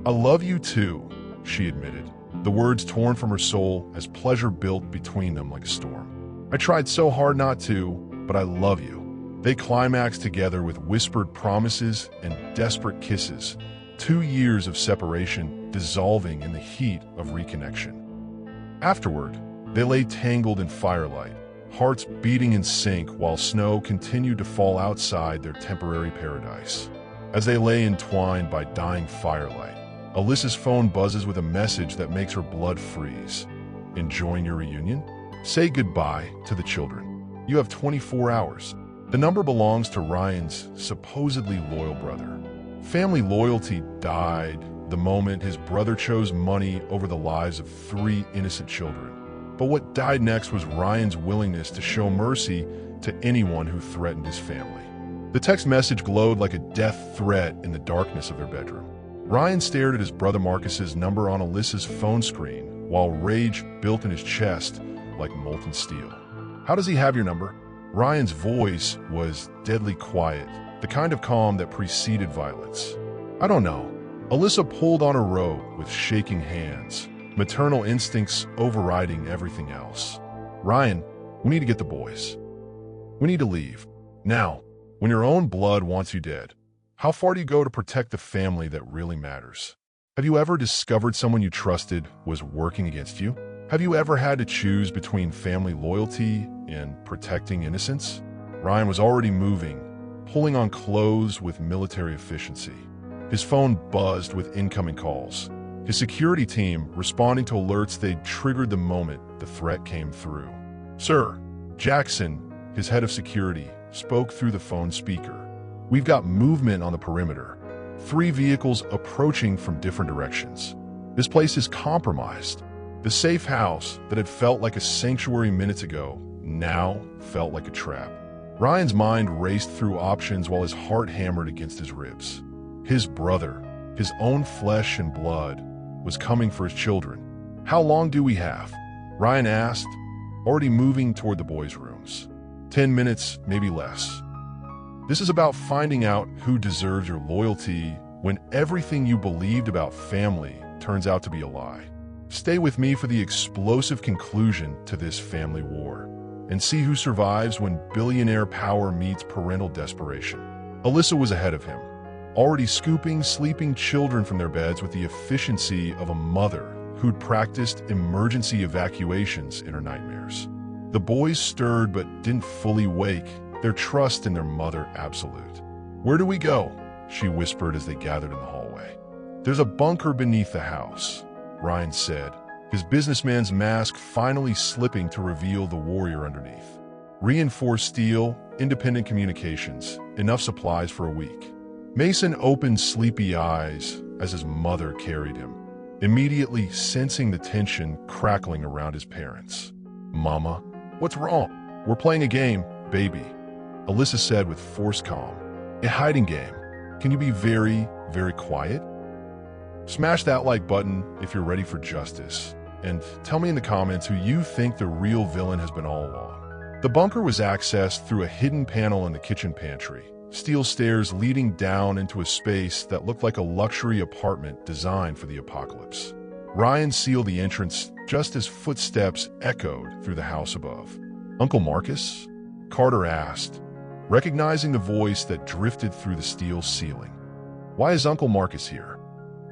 "I love you too," she admitted, the words torn from her soul as pleasure built between them like a storm. "I tried so hard not to, but I love you." They climaxed together with whispered promises and desperate kisses, 2 years of separation dissolving in the heat of reconnection. Afterward, they lay tangled in firelight, hearts beating in sync while snow continued to fall outside their temporary paradise. As they lay entwined by dying firelight, Alyssa's phone buzzes with a message that makes her blood freeze. "Enjoying your reunion? Say goodbye to the children. You have 24 hours. The number belongs to Ryan's supposedly loyal brother. Family loyalty died the moment his brother chose money over the lives of 3 innocent children. But what died next was Ryan's willingness to show mercy to anyone who threatened his family. The text message glowed like a death threat in the darkness of their bedroom. Ryan stared at his brother Marcus's number on Alyssa's phone screen, while rage built in his chest like molten steel. "How does he have your number?" Ryan's voice was deadly quiet, the kind of calm that preceded violence. "I don't know." Alyssa pulled on her robe with shaking hands, maternal instincts overriding everything else. "Ryan, we need to get the boys. We need to leave. Now, when your own blood wants you dead. How far do you go to protect the family that really matters? Have you ever discovered someone you trusted was working against you? Have you ever had to choose between family loyalty and protecting innocence?" Ryan was already moving, pulling on clothes with military efficiency. His phone buzzed with incoming calls, his security team responding to alerts they'd triggered the moment the threat came through. "Sir," Jackson, his head of security, spoke through the phone speaker. "We've got movement on the perimeter. 3 vehicles approaching from different directions. This place is compromised." The safe house that had felt like a sanctuary minutes ago now felt like a trap. Ryan's mind raced through options while his heart hammered against his ribs. His brother, his own flesh and blood, was coming for his children. "How long do we have?" Ryan asked, already moving toward the boys' rooms. 10 minutes, maybe less. This is about finding out who deserves your loyalty when everything you believed about family turns out to be a lie. Stay with me for the explosive conclusion to this family war, and see who survives when billionaire power meets parental desperation. Alyssa was ahead of him, already scooping sleeping children from their beds with the efficiency of a mother who'd practiced emergency evacuations in her nightmares. The boys stirred but didn't fully wake, their trust in their mother absolute. "Where do we go?" she whispered as they gathered in the hallway. "There's a bunker beneath the house," Ryan said, his businessman's mask finally slipping to reveal the warrior underneath. "Reinforced steel, independent communications, enough supplies for a week." Mason opened sleepy eyes as his mother carried him, immediately sensing the tension crackling around his parents. "Mama, what's wrong?" "We're playing a game, baby," Alyssa said with forced calm. "A hiding game. Can you be very, very quiet?" Smash that like button if you're ready for justice, and tell me in the comments who you think the real villain has been all along. The bunker was accessed through a hidden panel in the kitchen pantry, steel stairs leading down into a space that looked like a luxury apartment designed for the apocalypse. Ryan sealed the entrance just as footsteps echoed through the house above. "Uncle Marcus?" Carter asked, recognizing the voice that drifted through the steel ceiling. "Why is Uncle Marcus here?"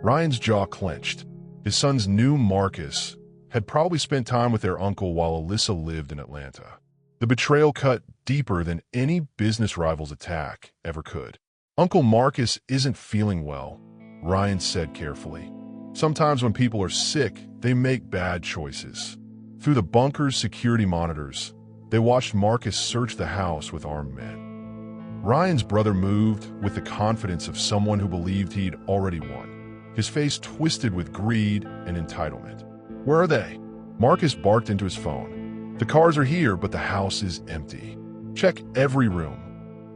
Ryan's jaw clenched. His sons knew Marcus had probably spent time with their uncle while Alyssa lived in Atlanta. The betrayal cut deeper than any business rival's attack ever could. "Uncle Marcus isn't feeling well," Ryan said carefully. "Sometimes when people are sick, they make bad choices." Through the bunker's security monitors, they watched Marcus search the house with armed men. Ryan's brother moved with the confidence of someone who believed he'd already won, his face twisted with greed and entitlement. "Where are they?" Marcus barked into his phone. "The cars are here, but the house is empty. Check every room."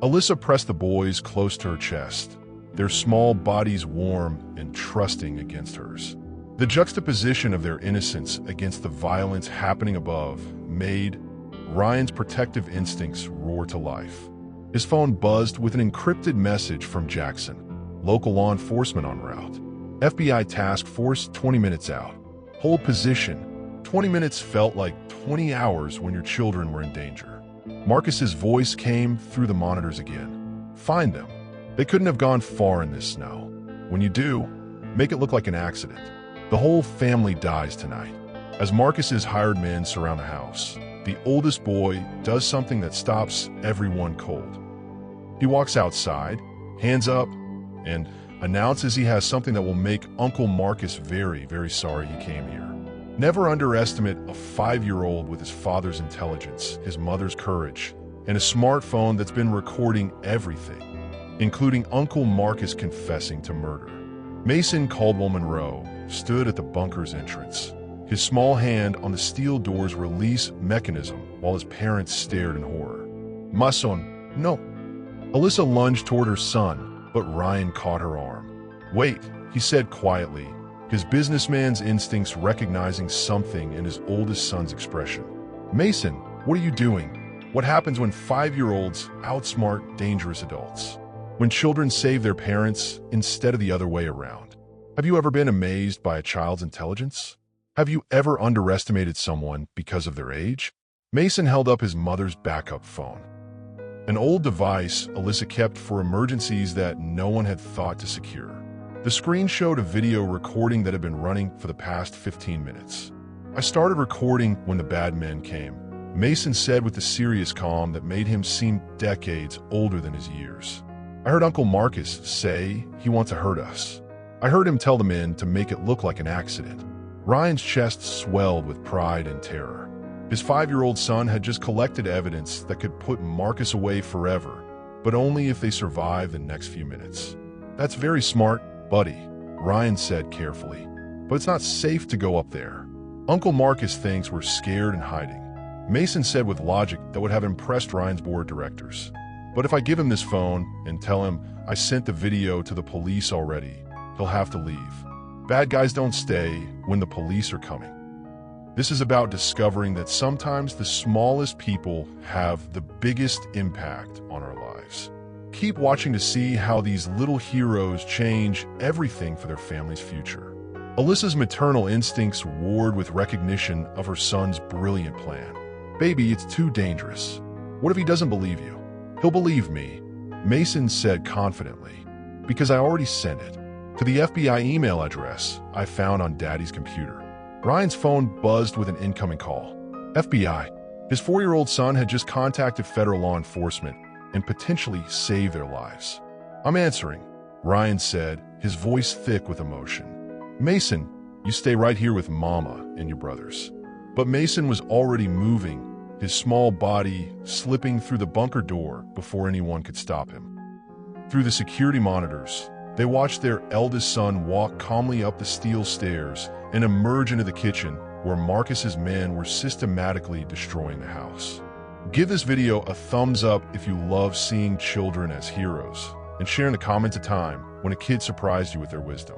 Alyssa pressed the boys close to her chest, their small bodies warm and trusting against hers. The juxtaposition of their innocence against the violence happening above made Ryan's protective instincts roar to life. His phone buzzed with an encrypted message from Jackson, local law enforcement en route. "FBI task force 20 minutes out. Hold position." 20 minutes felt like 20 hours when your children were in danger. Marcus's voice came through the monitors again. "Find them. They couldn't have gone far in this snow. When you do, make it look like an accident. The whole family dies tonight." As Marcus's hired men surround the house, the oldest boy does something that stops everyone cold. He walks outside, hands up, and announces he has something that will make Uncle Marcus very, very sorry he came here. Never underestimate a 5-year-old with his father's intelligence, his mother's courage, and a smartphone that's been recording everything, including Uncle Marcus confessing to murder. Mason Caldwell Monroe stood at the bunker's entrance, his small hand on the steel door's release mechanism while his parents stared in horror. "My son, no." Alyssa lunged toward her son, but Ryan caught her arm. "Wait," he said quietly, his businessman's instincts recognizing something in his oldest son's expression. "Mason, what are you doing?" What happens when 5-year-olds outsmart dangerous adults? When children save their parents instead of the other way around? Have you ever been amazed by a child's intelligence? Have you ever underestimated someone because of their age? Mason held up his mother's backup phone, an old device Alyssa kept for emergencies that no one had thought to secure. The screen showed a video recording that had been running for the past 15 minutes. "I started recording when the bad men came," Mason said with a serious calm that made him seem decades older than his years. "I heard Uncle Marcus say he wants to hurt us. I heard him tell the men to make it look like an accident." Ryan's chest swelled with pride and terror. His 5-year-old son had just collected evidence that could put Marcus away forever, but only if they survived the next few minutes. "That's very smart, buddy," Ryan said carefully, "but it's not safe to go up there. Uncle Marcus thinks we're scared and hiding." Mason said with logic that would have impressed Ryan's board of directors. "But if I give him this phone and tell him I sent the video to the police already, he'll have to leave. Bad guys don't stay when the police are coming." This is about discovering that sometimes the smallest people have the biggest impact on our lives. Keep watching to see how these little heroes change everything for their family's future. Alyssa's maternal instincts roared with recognition of her son's brilliant plan. "Baby, it's too dangerous. What if he doesn't believe you?" "He'll believe me," Mason said confidently, "because I already sent it to the FBI email address I found on Daddy's computer." Ryan's phone buzzed with an incoming call. FBI. His 4-year-old son had just contacted federal law enforcement and potentially saved their lives. I'm answering, Ryan said, his voice thick with emotion. Mason, you stay right here with Mama and your brothers. But Mason was already moving, his small body slipping through the bunker door before anyone could stop him. Through the security monitors, they watched their eldest son walk calmly up the steel stairs and emerge into the kitchen where Marcus's men were systematically destroying the house. Give this video a thumbs up if you love seeing children as heroes, and share in the comments a time when a kid surprised you with their wisdom.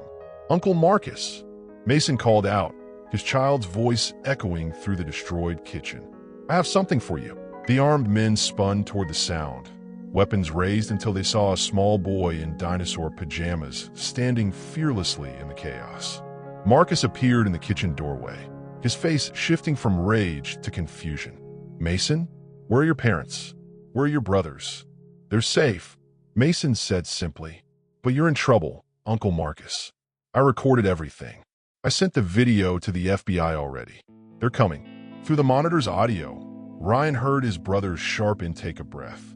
Uncle Marcus, Mason called out, his child's voice echoing through the destroyed kitchen. I have something for you. The armed men spun toward the sound, weapons raised until they saw a small boy in dinosaur pajamas standing fearlessly in the chaos. Marcus appeared in the kitchen doorway, his face shifting from rage to confusion. Mason, where are your parents? Where are your brothers? They're safe, Mason said simply. But you're in trouble, Uncle Marcus. I recorded everything. I sent the video to the FBI already. They're coming. Through the monitor's audio, Ryan heard his brother's sharp intake of breath.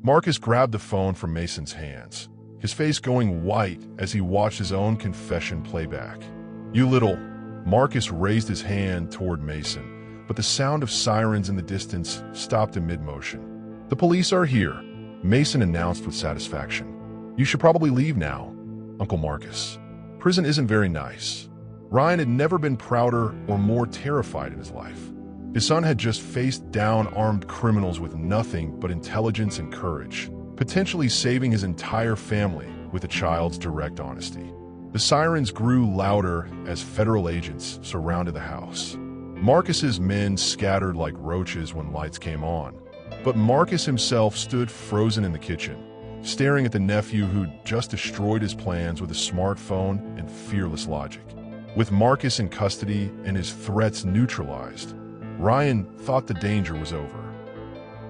Marcus grabbed the phone from Mason's hands, his face going white as he watched his own confession playback. You little... Marcus raised his hand toward Mason, but the sound of sirens in the distance stopped in mid-motion. The police are here, Mason announced with satisfaction. You should probably leave now, Uncle Marcus. Prison isn't very nice. Ryan had never been prouder or more terrified in his life. His son had just faced down armed criminals with nothing but intelligence and courage, potentially saving his entire family with a child's direct honesty. The sirens grew louder as federal agents surrounded the house. Marcus's men scattered like roaches when lights came on, but Marcus himself stood frozen in the kitchen, staring at the nephew who'd just destroyed his plans with a smartphone and fearless logic. With Marcus in custody and his threats neutralized, Ryan thought the danger was over.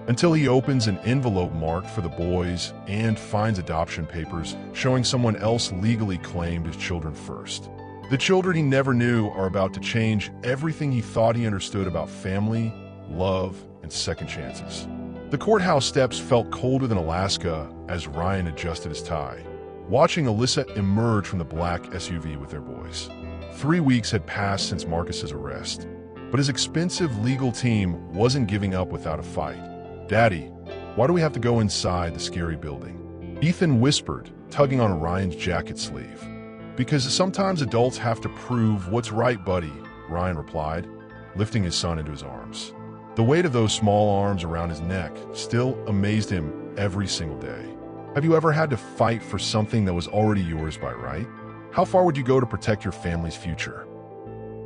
Until he opens an envelope marked for the boys and finds adoption papers showing someone else legally claimed his children first. The children he never knew are about to change everything he thought he understood about family, love, and second chances. The courthouse steps felt colder than Alaska as Ryan adjusted his tie, watching Alyssa emerge from the black SUV with their boys. 3 weeks had passed since Marcus's arrest, but his expensive legal team wasn't giving up without a fight. Daddy, why do we have to go inside the scary building? Ethan whispered, tugging on Ryan's jacket sleeve. Because sometimes adults have to prove what's right, buddy, Ryan replied, lifting his son into his arms. The weight of those small arms around his neck still amazed him every single day. Have you ever had to fight for something that was already yours by right? How far would you go to protect your family's future?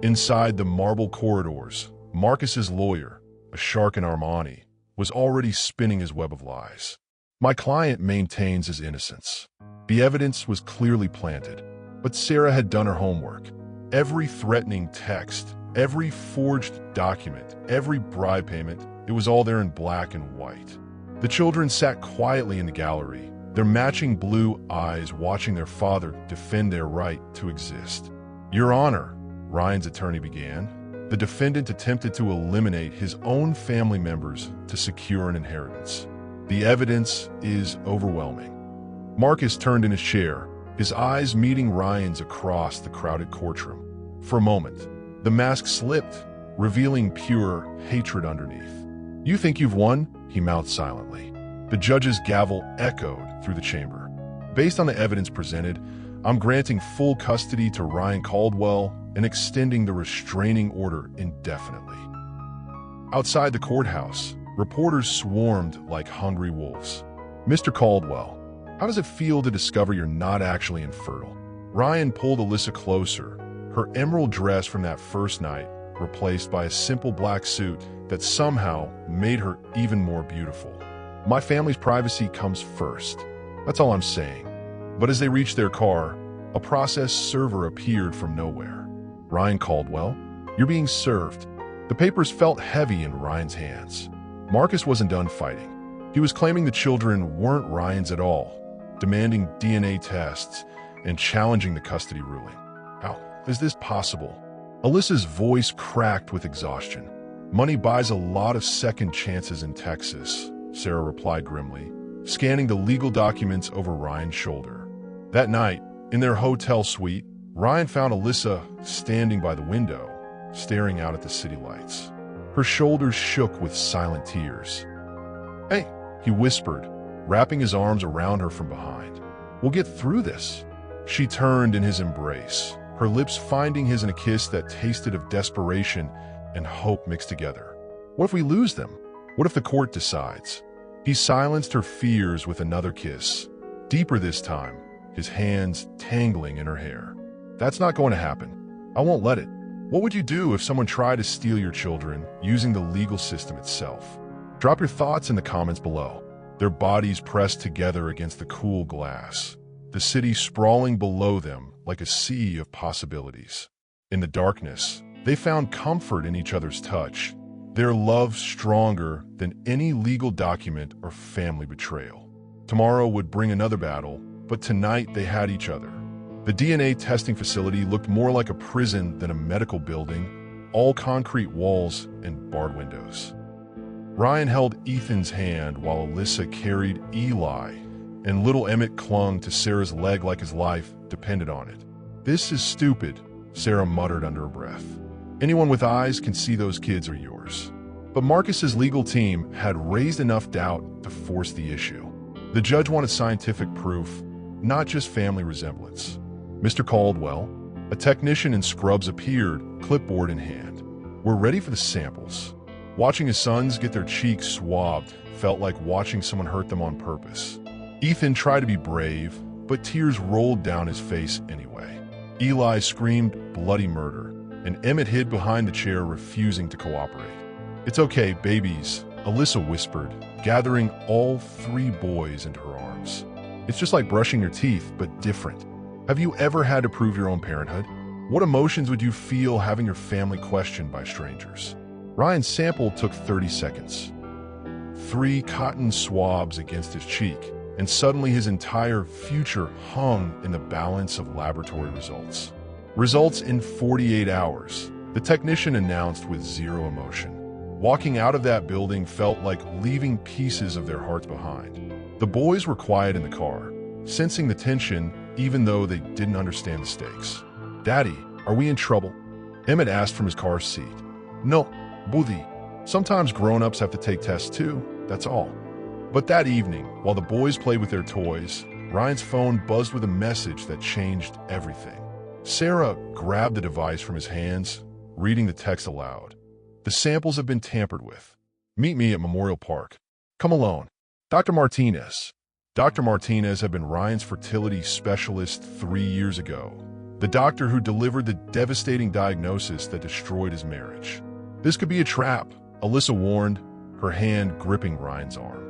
Inside the marble corridors, Marcus's lawyer, a shark in Armani, was already spinning his web of lies. My client maintains his innocence. The evidence was clearly planted, but Sarah had done her homework. Every threatening text, every forged document, every bribe payment, it was all there in black and white. The children sat quietly in the gallery, their matching blue eyes watching their father defend their right to exist. Your Honor, Ryan's attorney began. The defendant attempted to eliminate his own family members to secure an inheritance. The evidence is overwhelming. Marcus turned in his chair, his eyes meeting Ryan's across the crowded courtroom. For a moment, the mask slipped, revealing pure hatred underneath. You think you've won? He mouthed silently. The judge's gavel echoed through the chamber. Based on the evidence presented, I'm granting full custody to Ryan Caldwell and extending the restraining order indefinitely. Outside the courthouse, reporters swarmed like hungry wolves. Mr. Caldwell, how does it feel to discover you're not actually infertile? Ryan pulled Alyssa closer, her emerald dress from that first night replaced by a simple black suit that somehow made her even more beautiful. My family's privacy comes first. That's all I'm saying. But as they reached their car, a process server appeared from nowhere. Ryan Caldwell, you're being served. The papers felt heavy in Ryan's hands. Marcus wasn't done fighting. He was claiming the children weren't Ryan's at all, demanding DNA tests and challenging the custody ruling. How is this possible? Alyssa's voice cracked with exhaustion. "Money buys a lot of second chances in Texas," Sarah replied grimly, scanning the legal documents over Ryan's shoulder. That night, in their hotel suite, Ryan found Alyssa standing by the window, staring out at the city lights. Her shoulders shook with silent tears. "Hey," he whispered, wrapping his arms around her from behind. "We'll get through this." She turned in his embrace, her lips finding his in a kiss that tasted of desperation and hope mixed together. "What if we lose them? What if the court decides?" He silenced her fears with another kiss, deeper this time, his hands tangling in her hair. "That's not going to happen. I won't let it. What would you do if someone tried to steal your children using the legal system itself?" Drop your thoughts in the comments below. Their bodies pressed together against the cool glass, the city sprawling below them like a sea of possibilities. In the darkness, they found comfort in each other's touch, their love stronger than any legal document or family betrayal. Tomorrow would bring another battle, but tonight they had each other. The DNA testing facility looked more like a prison than a medical building, all concrete walls and barred windows. Ryan held Ethan's hand while Alyssa carried Eli, and little Emmett clung to Sarah's leg like his life depended on it. "This is stupid," Sarah muttered under her breath. "Anyone with eyes can see those kids are yours." But Marcus's legal team had raised enough doubt to force the issue. The judge wanted scientific proof, not just family resemblance. "Mr. Caldwell," a technician in scrubs appeared, clipboard in hand. "We're ready for the samples." Watching his sons get their cheeks swabbed felt like watching someone hurt them on purpose. Ethan tried to be brave, but tears rolled down his face anyway. Eli screamed bloody murder, and Emmett hid behind the chair, refusing to cooperate. "It's okay, babies," Alyssa whispered, gathering all three boys into her arms. "It's just like brushing your teeth, but different." Have you ever had to prove your own parenthood? What emotions would you feel having your family questioned by strangers? Ryan's sample took 30 seconds. 3 cotton swabs against his cheek, and suddenly his entire future hung in the balance of laboratory results. Results in 48 hours, the technician announced with zero emotion. Walking out of that building felt like leaving pieces of their hearts behind. The boys were quiet in the car, sensing the tension even though they didn't understand the stakes. "Daddy, are we in trouble?" Emmett asked from his car seat. "No, Buddy. Sometimes grown-ups have to take tests too, that's all." But that evening, while the boys played with their toys, Ryan's phone buzzed with a message that changed everything. Sarah grabbed the device from his hands, reading the text aloud. "The samples have been tampered with. Meet me at Memorial Park. Come alone. Dr. Martinez." Dr. Martinez had been Ryan's fertility specialist 3 years ago, the doctor who delivered the devastating diagnosis that destroyed his marriage. "This could be a trap," Alyssa warned, her hand gripping Ryan's arm.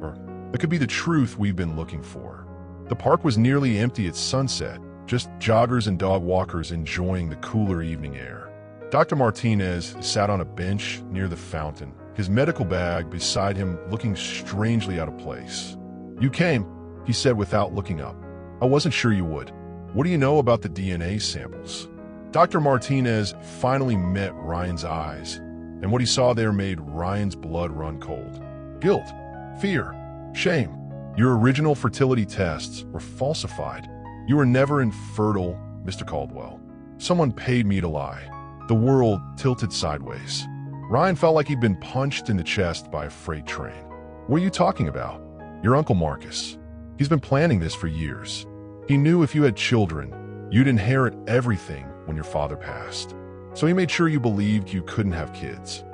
"Or it could be the truth we've been looking for." The park was nearly empty at sunset, just joggers and dog walkers enjoying the cooler evening air. Dr. Martinez sat on a bench near the fountain, his medical bag beside him looking strangely out of place. "You came," he said without looking up. "I wasn't sure you would. What do you know about the DNA samples?" Dr. Martinez finally met Ryan's eyes, and what he saw there made Ryan's blood run cold. Guilt, fear, shame. Your original fertility tests were falsified. You were never infertile, Mr. Caldwell. Someone paid me to lie. The world tilted sideways. Ryan felt like he'd been punched in the chest by a freight train. "What are you talking about?" "Your Uncle Marcus. He's been planning this for years. He knew if you had children, you'd inherit everything when your father passed. So he made sure you believed you couldn't have kids."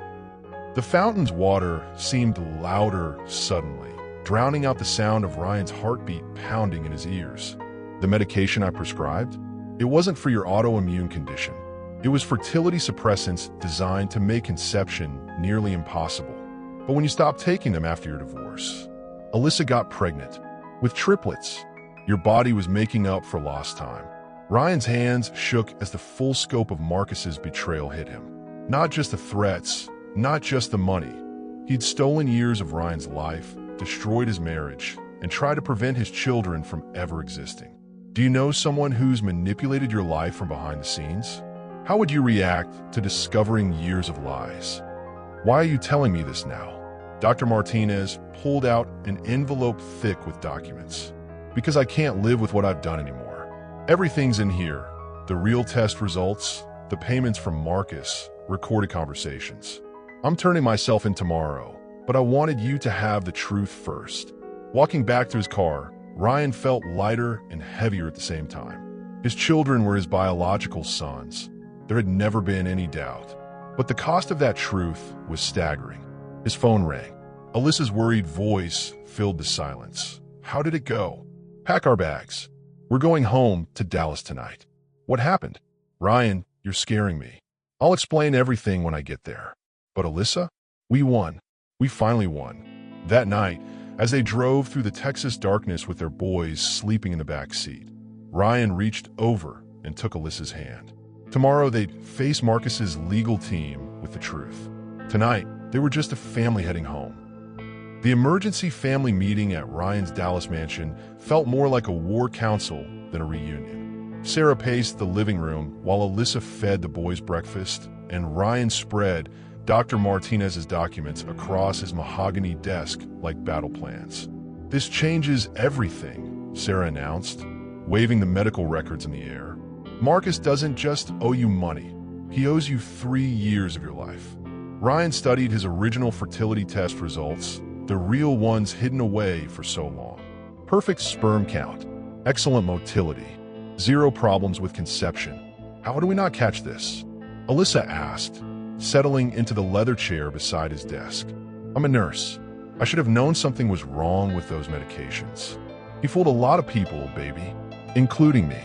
The fountain's water seemed louder suddenly, drowning out the sound of Ryan's heartbeat pounding in his ears. "The medication I prescribed? It wasn't for your autoimmune condition. It was fertility suppressants designed to make conception nearly impossible. But when you stopped taking them after your divorce, Alyssa got pregnant. With triplets, your body was making up for lost time." Ryan's hands shook as the full scope of Marcus's betrayal hit him. Not just the threats, not just the money. He'd stolen years of Ryan's life, destroyed his marriage, and tried to prevent his children from ever existing. Do you know someone who's manipulated your life from behind the scenes? How would you react to discovering years of lies? Why are you telling me this now? Dr. Martinez pulled out an envelope thick with documents. Because I can't live with what I've done anymore. Everything's in here. The real test results, the payments from Marcus, recorded conversations. I'm turning myself in tomorrow, but I wanted you to have the truth first. Walking back to his car, Ryan felt lighter and heavier at the same time. His children were his biological sons. There had never been any doubt. But the cost of that truth was staggering. His phone rang. Alyssa's worried voice filled the silence. How did it go? Pack our bags. We're going home to Dallas tonight. What happened? Ryan, you're scaring me. I'll explain everything when I get there. But Alyssa? We won. We finally won. That night, as they drove through the Texas darkness with their boys sleeping in the back seat, Ryan reached over and took Alyssa's hand. Tomorrow they'd face Marcus's legal team with the truth. Tonight, they were just a family heading home. The emergency family meeting at Ryan's Dallas mansion felt more like a war council than a reunion. Sarah paced the living room while Alyssa fed the boys breakfast, and Ryan spread Dr. Martinez's documents across his mahogany desk like battle plans. This changes everything, Sarah announced, waving the medical records in the air. Marcus doesn't just owe you money. He owes you 3 years of your life. Ryan studied his original fertility test results, the real ones hidden away for so long. Perfect sperm count, excellent motility, 0 problems with conception. How do we not catch this? Alyssa asked, settling into the leather chair beside his desk. I'm a nurse. I should have known something was wrong with those medications. He fooled a lot of people, baby, including me.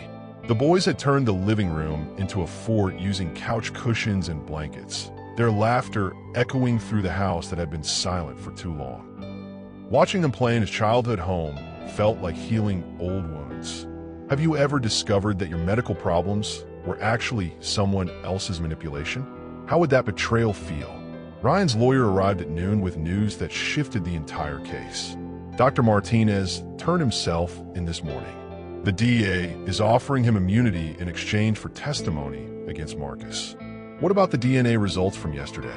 The boys had turned the living room into a fort using couch cushions and blankets, their laughter echoing through the house that had been silent for too long. Watching them play in his childhood home felt like healing old wounds. Have you ever discovered that your medical problems were actually someone else's manipulation? How would that betrayal feel? Ryan's lawyer arrived at noon with news that shifted the entire case. Dr. Martinez turned himself in this morning. The DA is offering him immunity in exchange for testimony against Marcus. What about the DNA results from yesterday?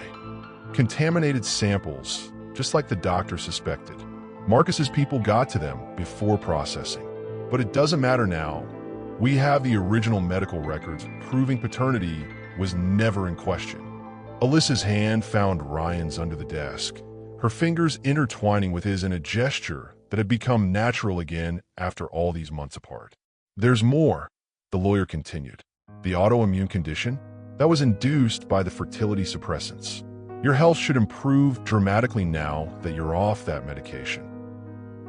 Contaminated samples, just like the doctor suspected. Marcus's people got to them before processing. But it doesn't matter now. We have the original medical records proving paternity was never in question. Alyssa's hand found Ryan's under the desk, her fingers intertwining with his in a gesture that had become natural again after all these months apart. There's more, the lawyer continued. The autoimmune condition that was induced by the fertility suppressants. Your health should improve dramatically now that you're off that medication.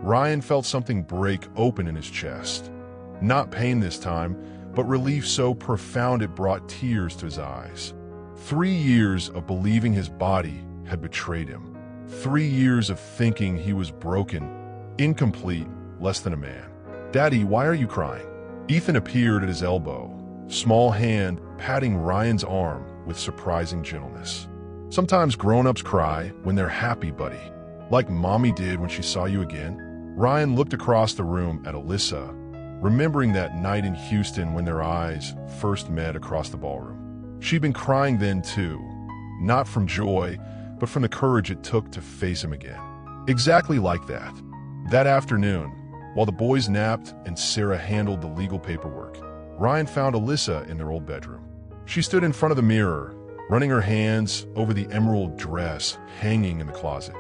Ryan felt something break open in his chest. Not pain this time, but relief so profound it brought tears to his eyes. 3 years of believing his body had betrayed him. 3 years of thinking he was broken, incomplete, less than a man. Daddy, why are you crying? Ethan appeared at his elbow, small hand patting Ryan's arm with surprising gentleness. Sometimes grown-ups cry when they're happy, buddy, like Mommy did when she saw you again. Ryan looked across the room at Alyssa, remembering that night in Houston when their eyes first met across the ballroom. She'd been crying then too, not from joy, but from the courage it took to face him again. Exactly like that. That afternoon, while the boys napped and Sarah handled the legal paperwork, Ryan found Alyssa in their old bedroom. She stood in front of the mirror, running her hands over the emerald dress hanging in the closet.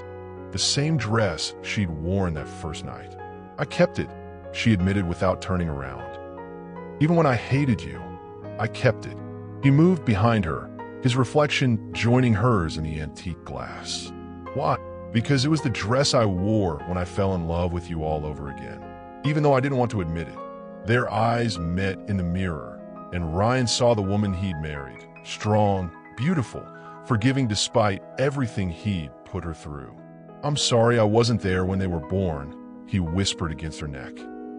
The same dress she'd worn that first night. I kept it, she admitted without turning around. Even when I hated you, I kept it. He moved behind her, his reflection joining hers in the antique glass. Why? Because it was the dress I wore when I fell in love with you all over again, even though I didn't want to admit it. Their eyes met in the mirror, and Ryan saw the woman he'd married, strong, beautiful, forgiving despite everything he'd put her through. I'm sorry I wasn't there when they were born, he whispered against her neck.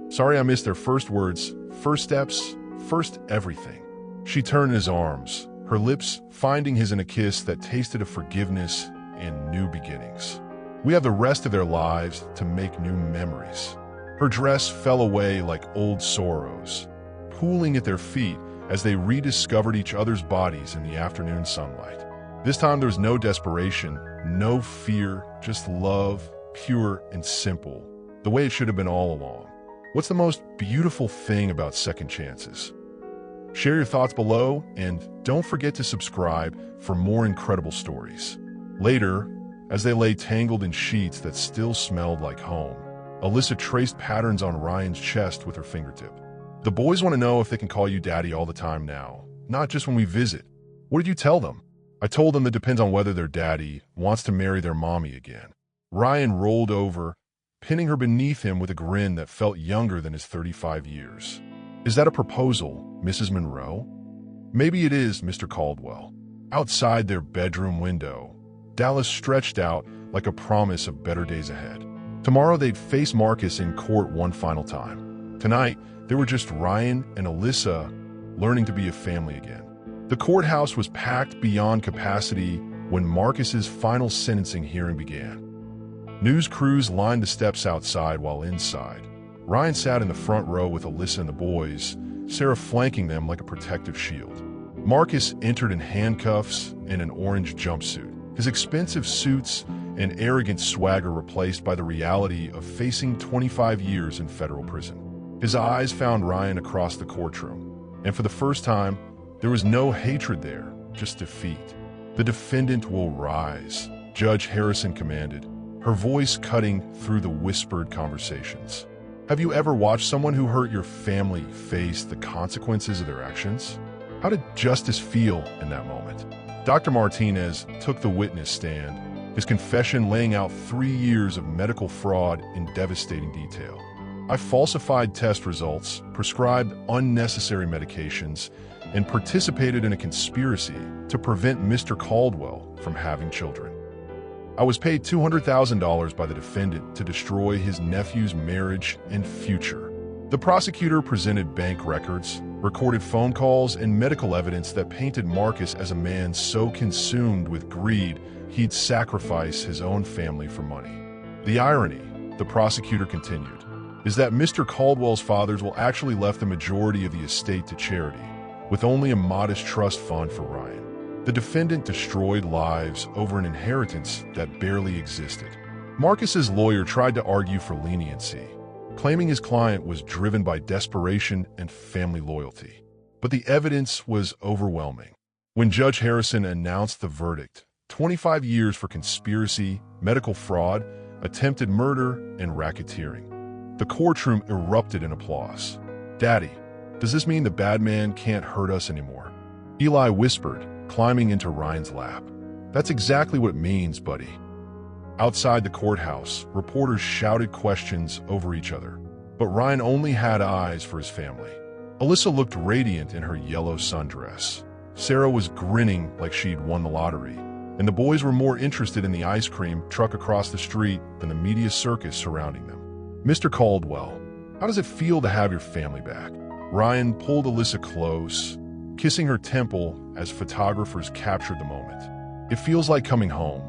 Sorry I missed their first words, first steps, first everything. She turned in his arms, her lips finding his in a kiss that tasted of forgiveness and new beginnings. We have the rest of their lives to make new memories. Her dress fell away like old sorrows. Pooling at their feet, as they rediscovered each other's bodies in the afternoon sunlight. This time there was no desperation, no fear, just love, pure and simple, the way it should have been all along. What's the most beautiful thing about second chances? Share your thoughts below, and don't forget to subscribe for more incredible stories. Later, as they lay tangled in sheets that still smelled like home, Alyssa traced patterns on Ryan's chest with her fingertip. The boys want to know if they can call you daddy all the time now, not just when we visit. What did you tell them? I told them it depends on whether their daddy wants to marry their mommy again. Ryan rolled over, pinning her beneath him with a grin that felt younger than his 35 years. Is that a proposal, Mrs. Monroe? Maybe it is, Mr. Caldwell. Outside their bedroom window, Dallas stretched out like a promise of better days ahead. Tomorrow they'd face Marcus in court one final time. Tonight, they were just Ryan and Alyssa learning to be a family again. The courthouse was packed beyond capacity when Marcus's final sentencing hearing began. News crews lined the steps outside while inside, Ryan sat in the front row with Alyssa and the boys, Sarah flanking them like a protective shield. Marcus entered in handcuffs and an orange jumpsuit, his expensive suits and arrogant swagger replaced by the reality of facing 25 years in federal prison. His eyes found Ryan across the courtroom, and for the first time, there was no hatred there, just defeat. The defendant will rise, Judge Harrison commanded, her voice cutting through the whispered conversations. Have you ever watched someone who hurt your family face the consequences of their actions? How did justice feel in that moment? Dr. Martinez took the witness stand, his confession laying out 3 years of medical fraud in devastating detail. I falsified test results, prescribed unnecessary medications, and participated in a conspiracy to prevent Mr. Caldwell from having children. I was paid $200,000 by the defendant to destroy his nephew's marriage and future. The prosecutor presented bank records, recorded phone calls, and medical evidence that painted Marcus as a man so consumed with greed he'd sacrifice his own family for money. The irony, the prosecutor continued, is that Mr. Caldwell's fathers will actually left the majority of the estate to charity, with only a modest trust fund for Ryan. The defendant destroyed lives over an inheritance that barely existed. Marcus's lawyer tried to argue for leniency, claiming his client was driven by desperation and family loyalty. But the evidence was overwhelming. When Judge Harrison announced the verdict, 25 years for conspiracy, medical fraud, attempted murder, and racketeering, the courtroom erupted in applause. "Daddy, does this mean the bad man can't hurt us anymore?" Eli whispered, climbing into Ryan's lap. "That's exactly what it means, buddy." Outside the courthouse, reporters shouted questions over each other, but Ryan only had eyes for his family. Alyssa looked radiant in her yellow sundress. Sarah was grinning like she'd won the lottery, and the boys were more interested in the ice cream truck across the street than the media circus surrounding them. "Mr. Caldwell, how does it feel to have your family back?" Ryan pulled Alyssa close, kissing her temple as photographers captured the moment. "It feels like coming home."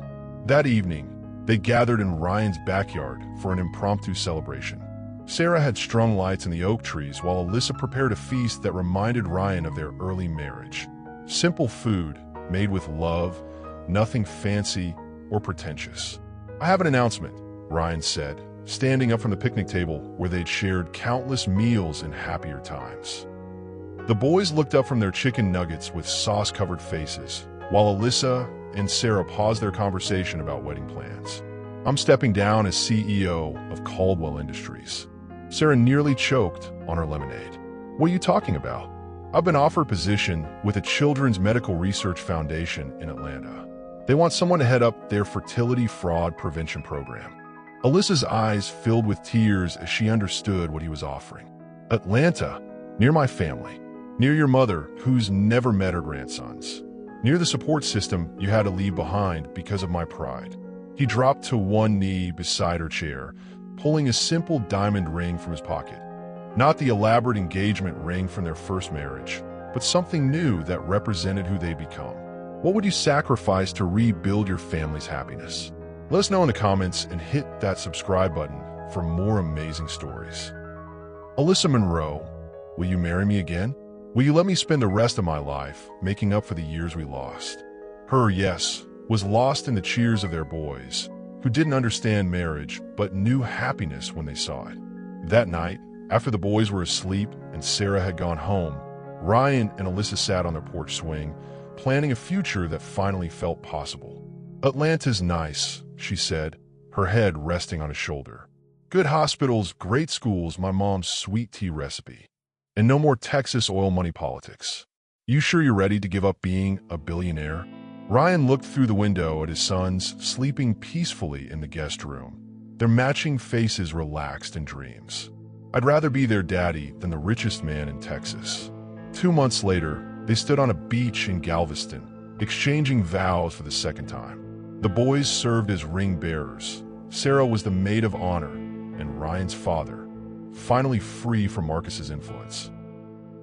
That evening, they gathered in Ryan's backyard for an impromptu celebration. Sarah had strung lights in the oak trees while Alyssa prepared a feast that reminded Ryan of their early marriage. Simple food, made with love, nothing fancy or pretentious. "I have an announcement," Ryan said, standing up from the picnic table where they'd shared countless meals in happier times. The boys looked up from their chicken nuggets with sauce-covered faces, while Alyssa and Sarah paused their conversation about wedding plans. "I'm stepping down as CEO of Caldwell Industries." Sarah nearly choked on her lemonade. "What are you talking about?" "I've been offered a position with a Children's Medical Research Foundation in Atlanta. They want someone to head up their fertility fraud prevention program." Alyssa's eyes filled with tears as she understood what he was offering. "Atlanta, near my family, near your mother, who's never met her grandsons, near the support system you had to leave behind because of my pride." He dropped to one knee beside her chair, pulling a simple diamond ring from his pocket. Not the elaborate engagement ring from their first marriage, but something new that represented who they'd become. What would you sacrifice to rebuild your family's happiness? Let us know in the comments and hit that subscribe button for more amazing stories. Alyssa Monroe, will you marry me again? Will you let me spend the rest of my life making up for the years we lost? Her yes was lost in the cheers of their boys, who didn't understand marriage but knew happiness when they saw it. That night, after the boys were asleep and Sarah had gone home, Ryan and Alyssa sat on their porch swing, planning a future that finally felt possible. "Atlanta's nice," she said, her head resting on his shoulder. "Good hospitals, great schools, my mom's sweet tea recipe. And no more Texas oil money politics. You sure you're ready to give up being a billionaire?" Ryan looked through the window at his sons sleeping peacefully in the guest room, their matching faces relaxed in dreams. "I'd rather be their daddy than the richest man in Texas." 2 months later, they stood on a beach in Galveston, exchanging vows for the second time. The boys served as ring bearers. Sarah was the maid of honor, and Ryan's father, finally free from Marcus's influence,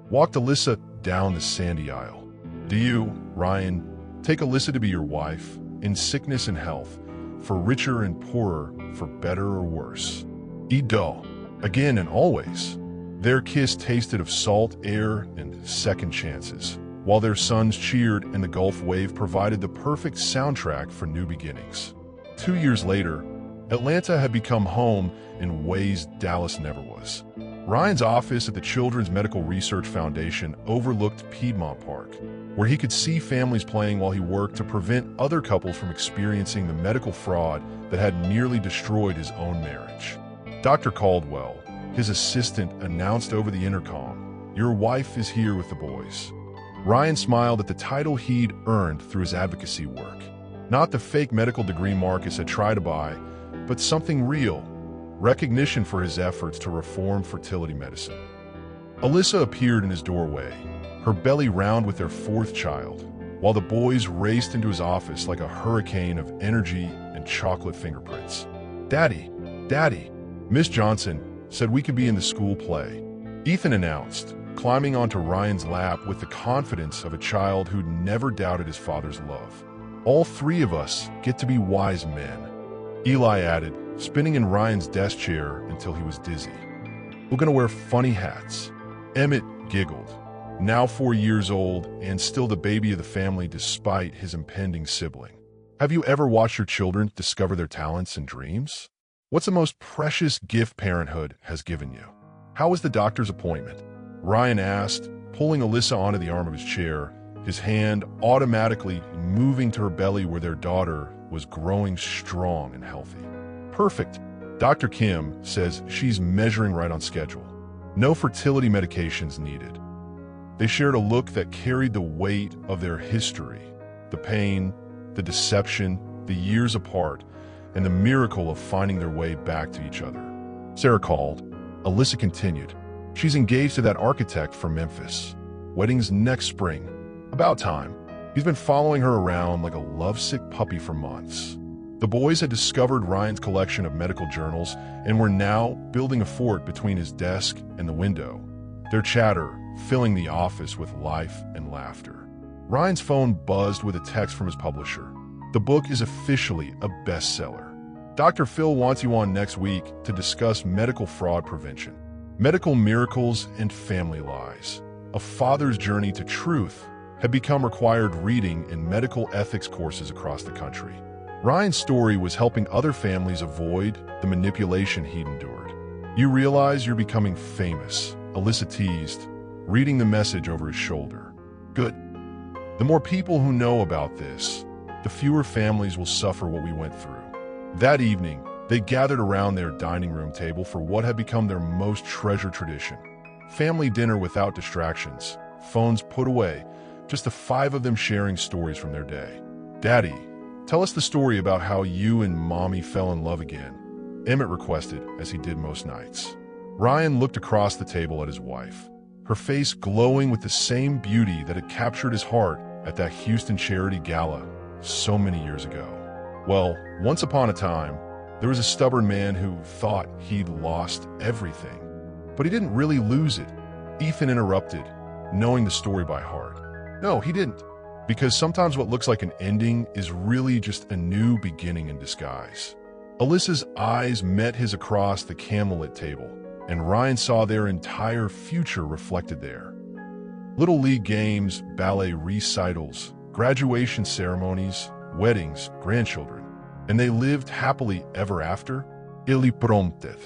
walked Alyssa down the sandy aisle. "Do you, Ryan, take Alyssa to be your wife, in sickness and health, for richer and poorer, for better or worse?" "Edo," again and always. Their kiss tasted of salt air and second chances, while their sons cheered and the Gulf wave provided the perfect soundtrack for new beginnings. 2 years later, Atlanta had become home in ways Dallas never was. Ryan's office at the Children's Medical Research Foundation overlooked Piedmont Park, where he could see families playing while he worked to prevent other couples from experiencing the medical fraud that had nearly destroyed his own marriage. Dr. Caldwell, his assistant, announced over the intercom, "Your wife is here with the boys." Ryan smiled at the title he'd earned through his advocacy work. Not the fake medical degree Marcus had tried to buy, but something real, recognition for his efforts to reform fertility medicine. Alyssa appeared in his doorway, her belly round with their 4th child, while the boys raced into his office like a hurricane of energy and chocolate fingerprints. "Daddy, Daddy, Miss Johnson said we could be in the school play," Ethan announced, climbing onto Ryan's lap with the confidence of a child who'd never doubted his father's love. "All 3 of us get to be wise men," Eli added, spinning in Ryan's desk chair until he was dizzy. "We're gonna wear funny hats." Emmett giggled, now 4 years old and still the baby of the family despite his impending sibling. Have you ever watched your children discover their talents and dreams? What's the most precious gift parenthood has given you? How was the doctor's appointment? Ryan asked, pulling Alyssa onto the arm of his chair, his hand automatically moving to her belly where their daughter was growing strong and healthy. "Perfect. Dr. Kim says she's measuring right on schedule. No fertility medications needed." They shared a look that carried the weight of their history, the pain, the deception, the years apart, and the miracle of finding their way back to each other. Sarah called. Alyssa continued. "She's engaged to that architect from Memphis. Wedding's next spring. About time." He's been following her around like a lovesick puppy for months. The boys had discovered Ryan's collection of medical journals and were now building a fort between his desk and the window, their chatter filling the office with life and laughter. Ryan's phone buzzed with a text from his publisher. "The book is officially a bestseller. Dr. Phil wants you on next week to discuss medical fraud prevention, medical miracles, and family lies. A father's journey to truth" had become required reading in medical ethics courses across the country. Ryan's story was helping other families avoid the manipulation he'd endured. "You realize you're becoming famous," Alyssa teased, reading the message over his shoulder. "Good. The more people who know about this, the fewer families will suffer what we went through." That evening, they gathered around their dining room table for what had become their most treasured tradition. Family dinner without distractions, phones put away, just the 5 of them sharing stories from their day. "Daddy, tell us the story about how you and Mommy fell in love again," Emmett requested, as he did most nights. Ryan looked across the table at his wife, her face glowing with the same beauty that had captured his heart at that Houston charity gala so many years ago. "Well, once upon a time, there was a stubborn man who thought he'd lost everything. But he didn't really lose it," Ethan interrupted, knowing the story by heart. "No, he didn't. Because sometimes what looks like an ending is really just a new beginning in disguise." Alyssa's eyes met his across the candlelit table, and Ryan saw their entire future reflected there. Little league games, ballet recitals, graduation ceremonies, weddings, grandchildren. And they lived happily ever after? Ili prompted.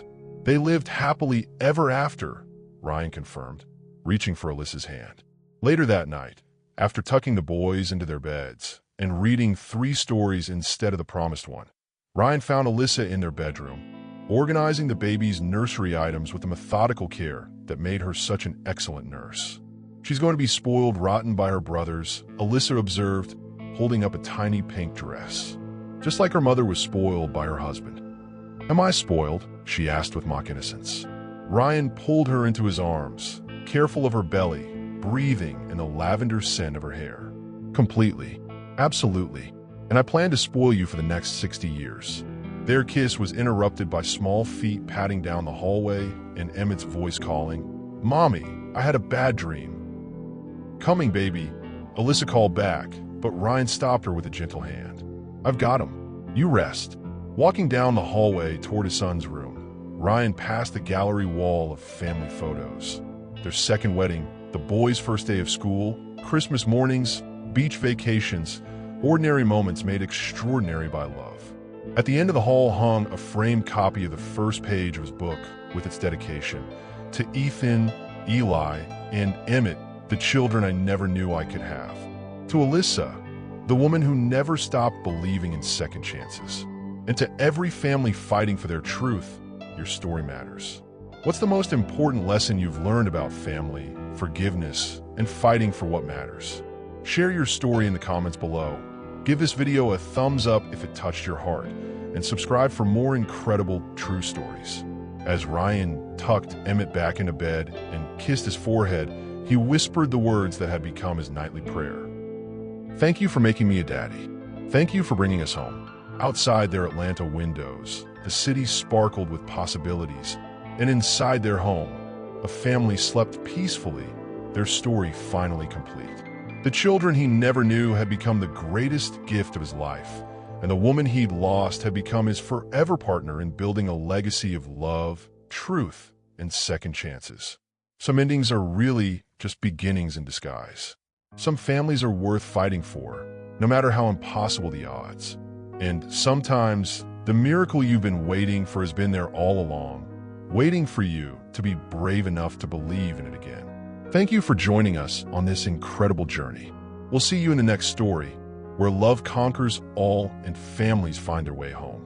They lived happily ever after, Ryan confirmed, reaching for Alyssa's hand. Later that night, after tucking the boys into their beds and reading 3 stories instead of the promised one, Ryan found Alyssa in their bedroom, organizing the baby's nursery items with the methodical care that made her such an excellent nurse. She's going to be spoiled rotten by her brothers, Alyssa observed, holding up a tiny pink dress. Just like her mother was spoiled by her husband. Am I spoiled? She asked with mock innocence. Ryan pulled her into his arms, careful of her belly, breathing in the lavender scent of her hair. Completely. Absolutely. And I plan to spoil you for the next 60 years. Their kiss was interrupted by small feet patting down the hallway and Emmett's voice calling, "Mommy, I had a bad dream." "Coming, baby," Alyssa called back, but Ryan stopped her with a gentle hand. "I've got him. You rest." Walking down the hallway toward his son's room, Ryan passed the gallery wall of family photos. Their second wedding, the boys' first day of school, Christmas mornings, beach vacations, ordinary moments made extraordinary by love. At the end of the hall hung a framed copy of the first page of his book with its dedication to Ethan, Eli, and Emmett, the children I never knew I could have. To Alyssa, the woman who never stopped believing in second chances. And to every family fighting for their truth, your story matters. What's the most important lesson you've learned about family, forgiveness, and fighting for what matters? Share your story in the comments below. Give this video a thumbs up if it touched your heart, and subscribe for more incredible true stories. As Ryan tucked Emmett back into bed and kissed his forehead, he whispered the words that had become his nightly prayer. "Thank you for making me a daddy. Thank you for bringing us home." Outside their Atlanta windows, the city sparkled with possibilities, and inside their home, a family slept peacefully, their story finally complete. The children he never knew had become the greatest gift of his life, and the woman he'd lost had become his forever partner in building a legacy of love, truth, and second chances. Some endings are really just beginnings in disguise. Some families are worth fighting for, no matter how impossible the odds. And sometimes, the miracle you've been waiting for has been there all along, waiting for you to be brave enough to believe in it again. Thank you for joining us on this incredible journey. We'll see you in the next story, where love conquers all and families find their way home.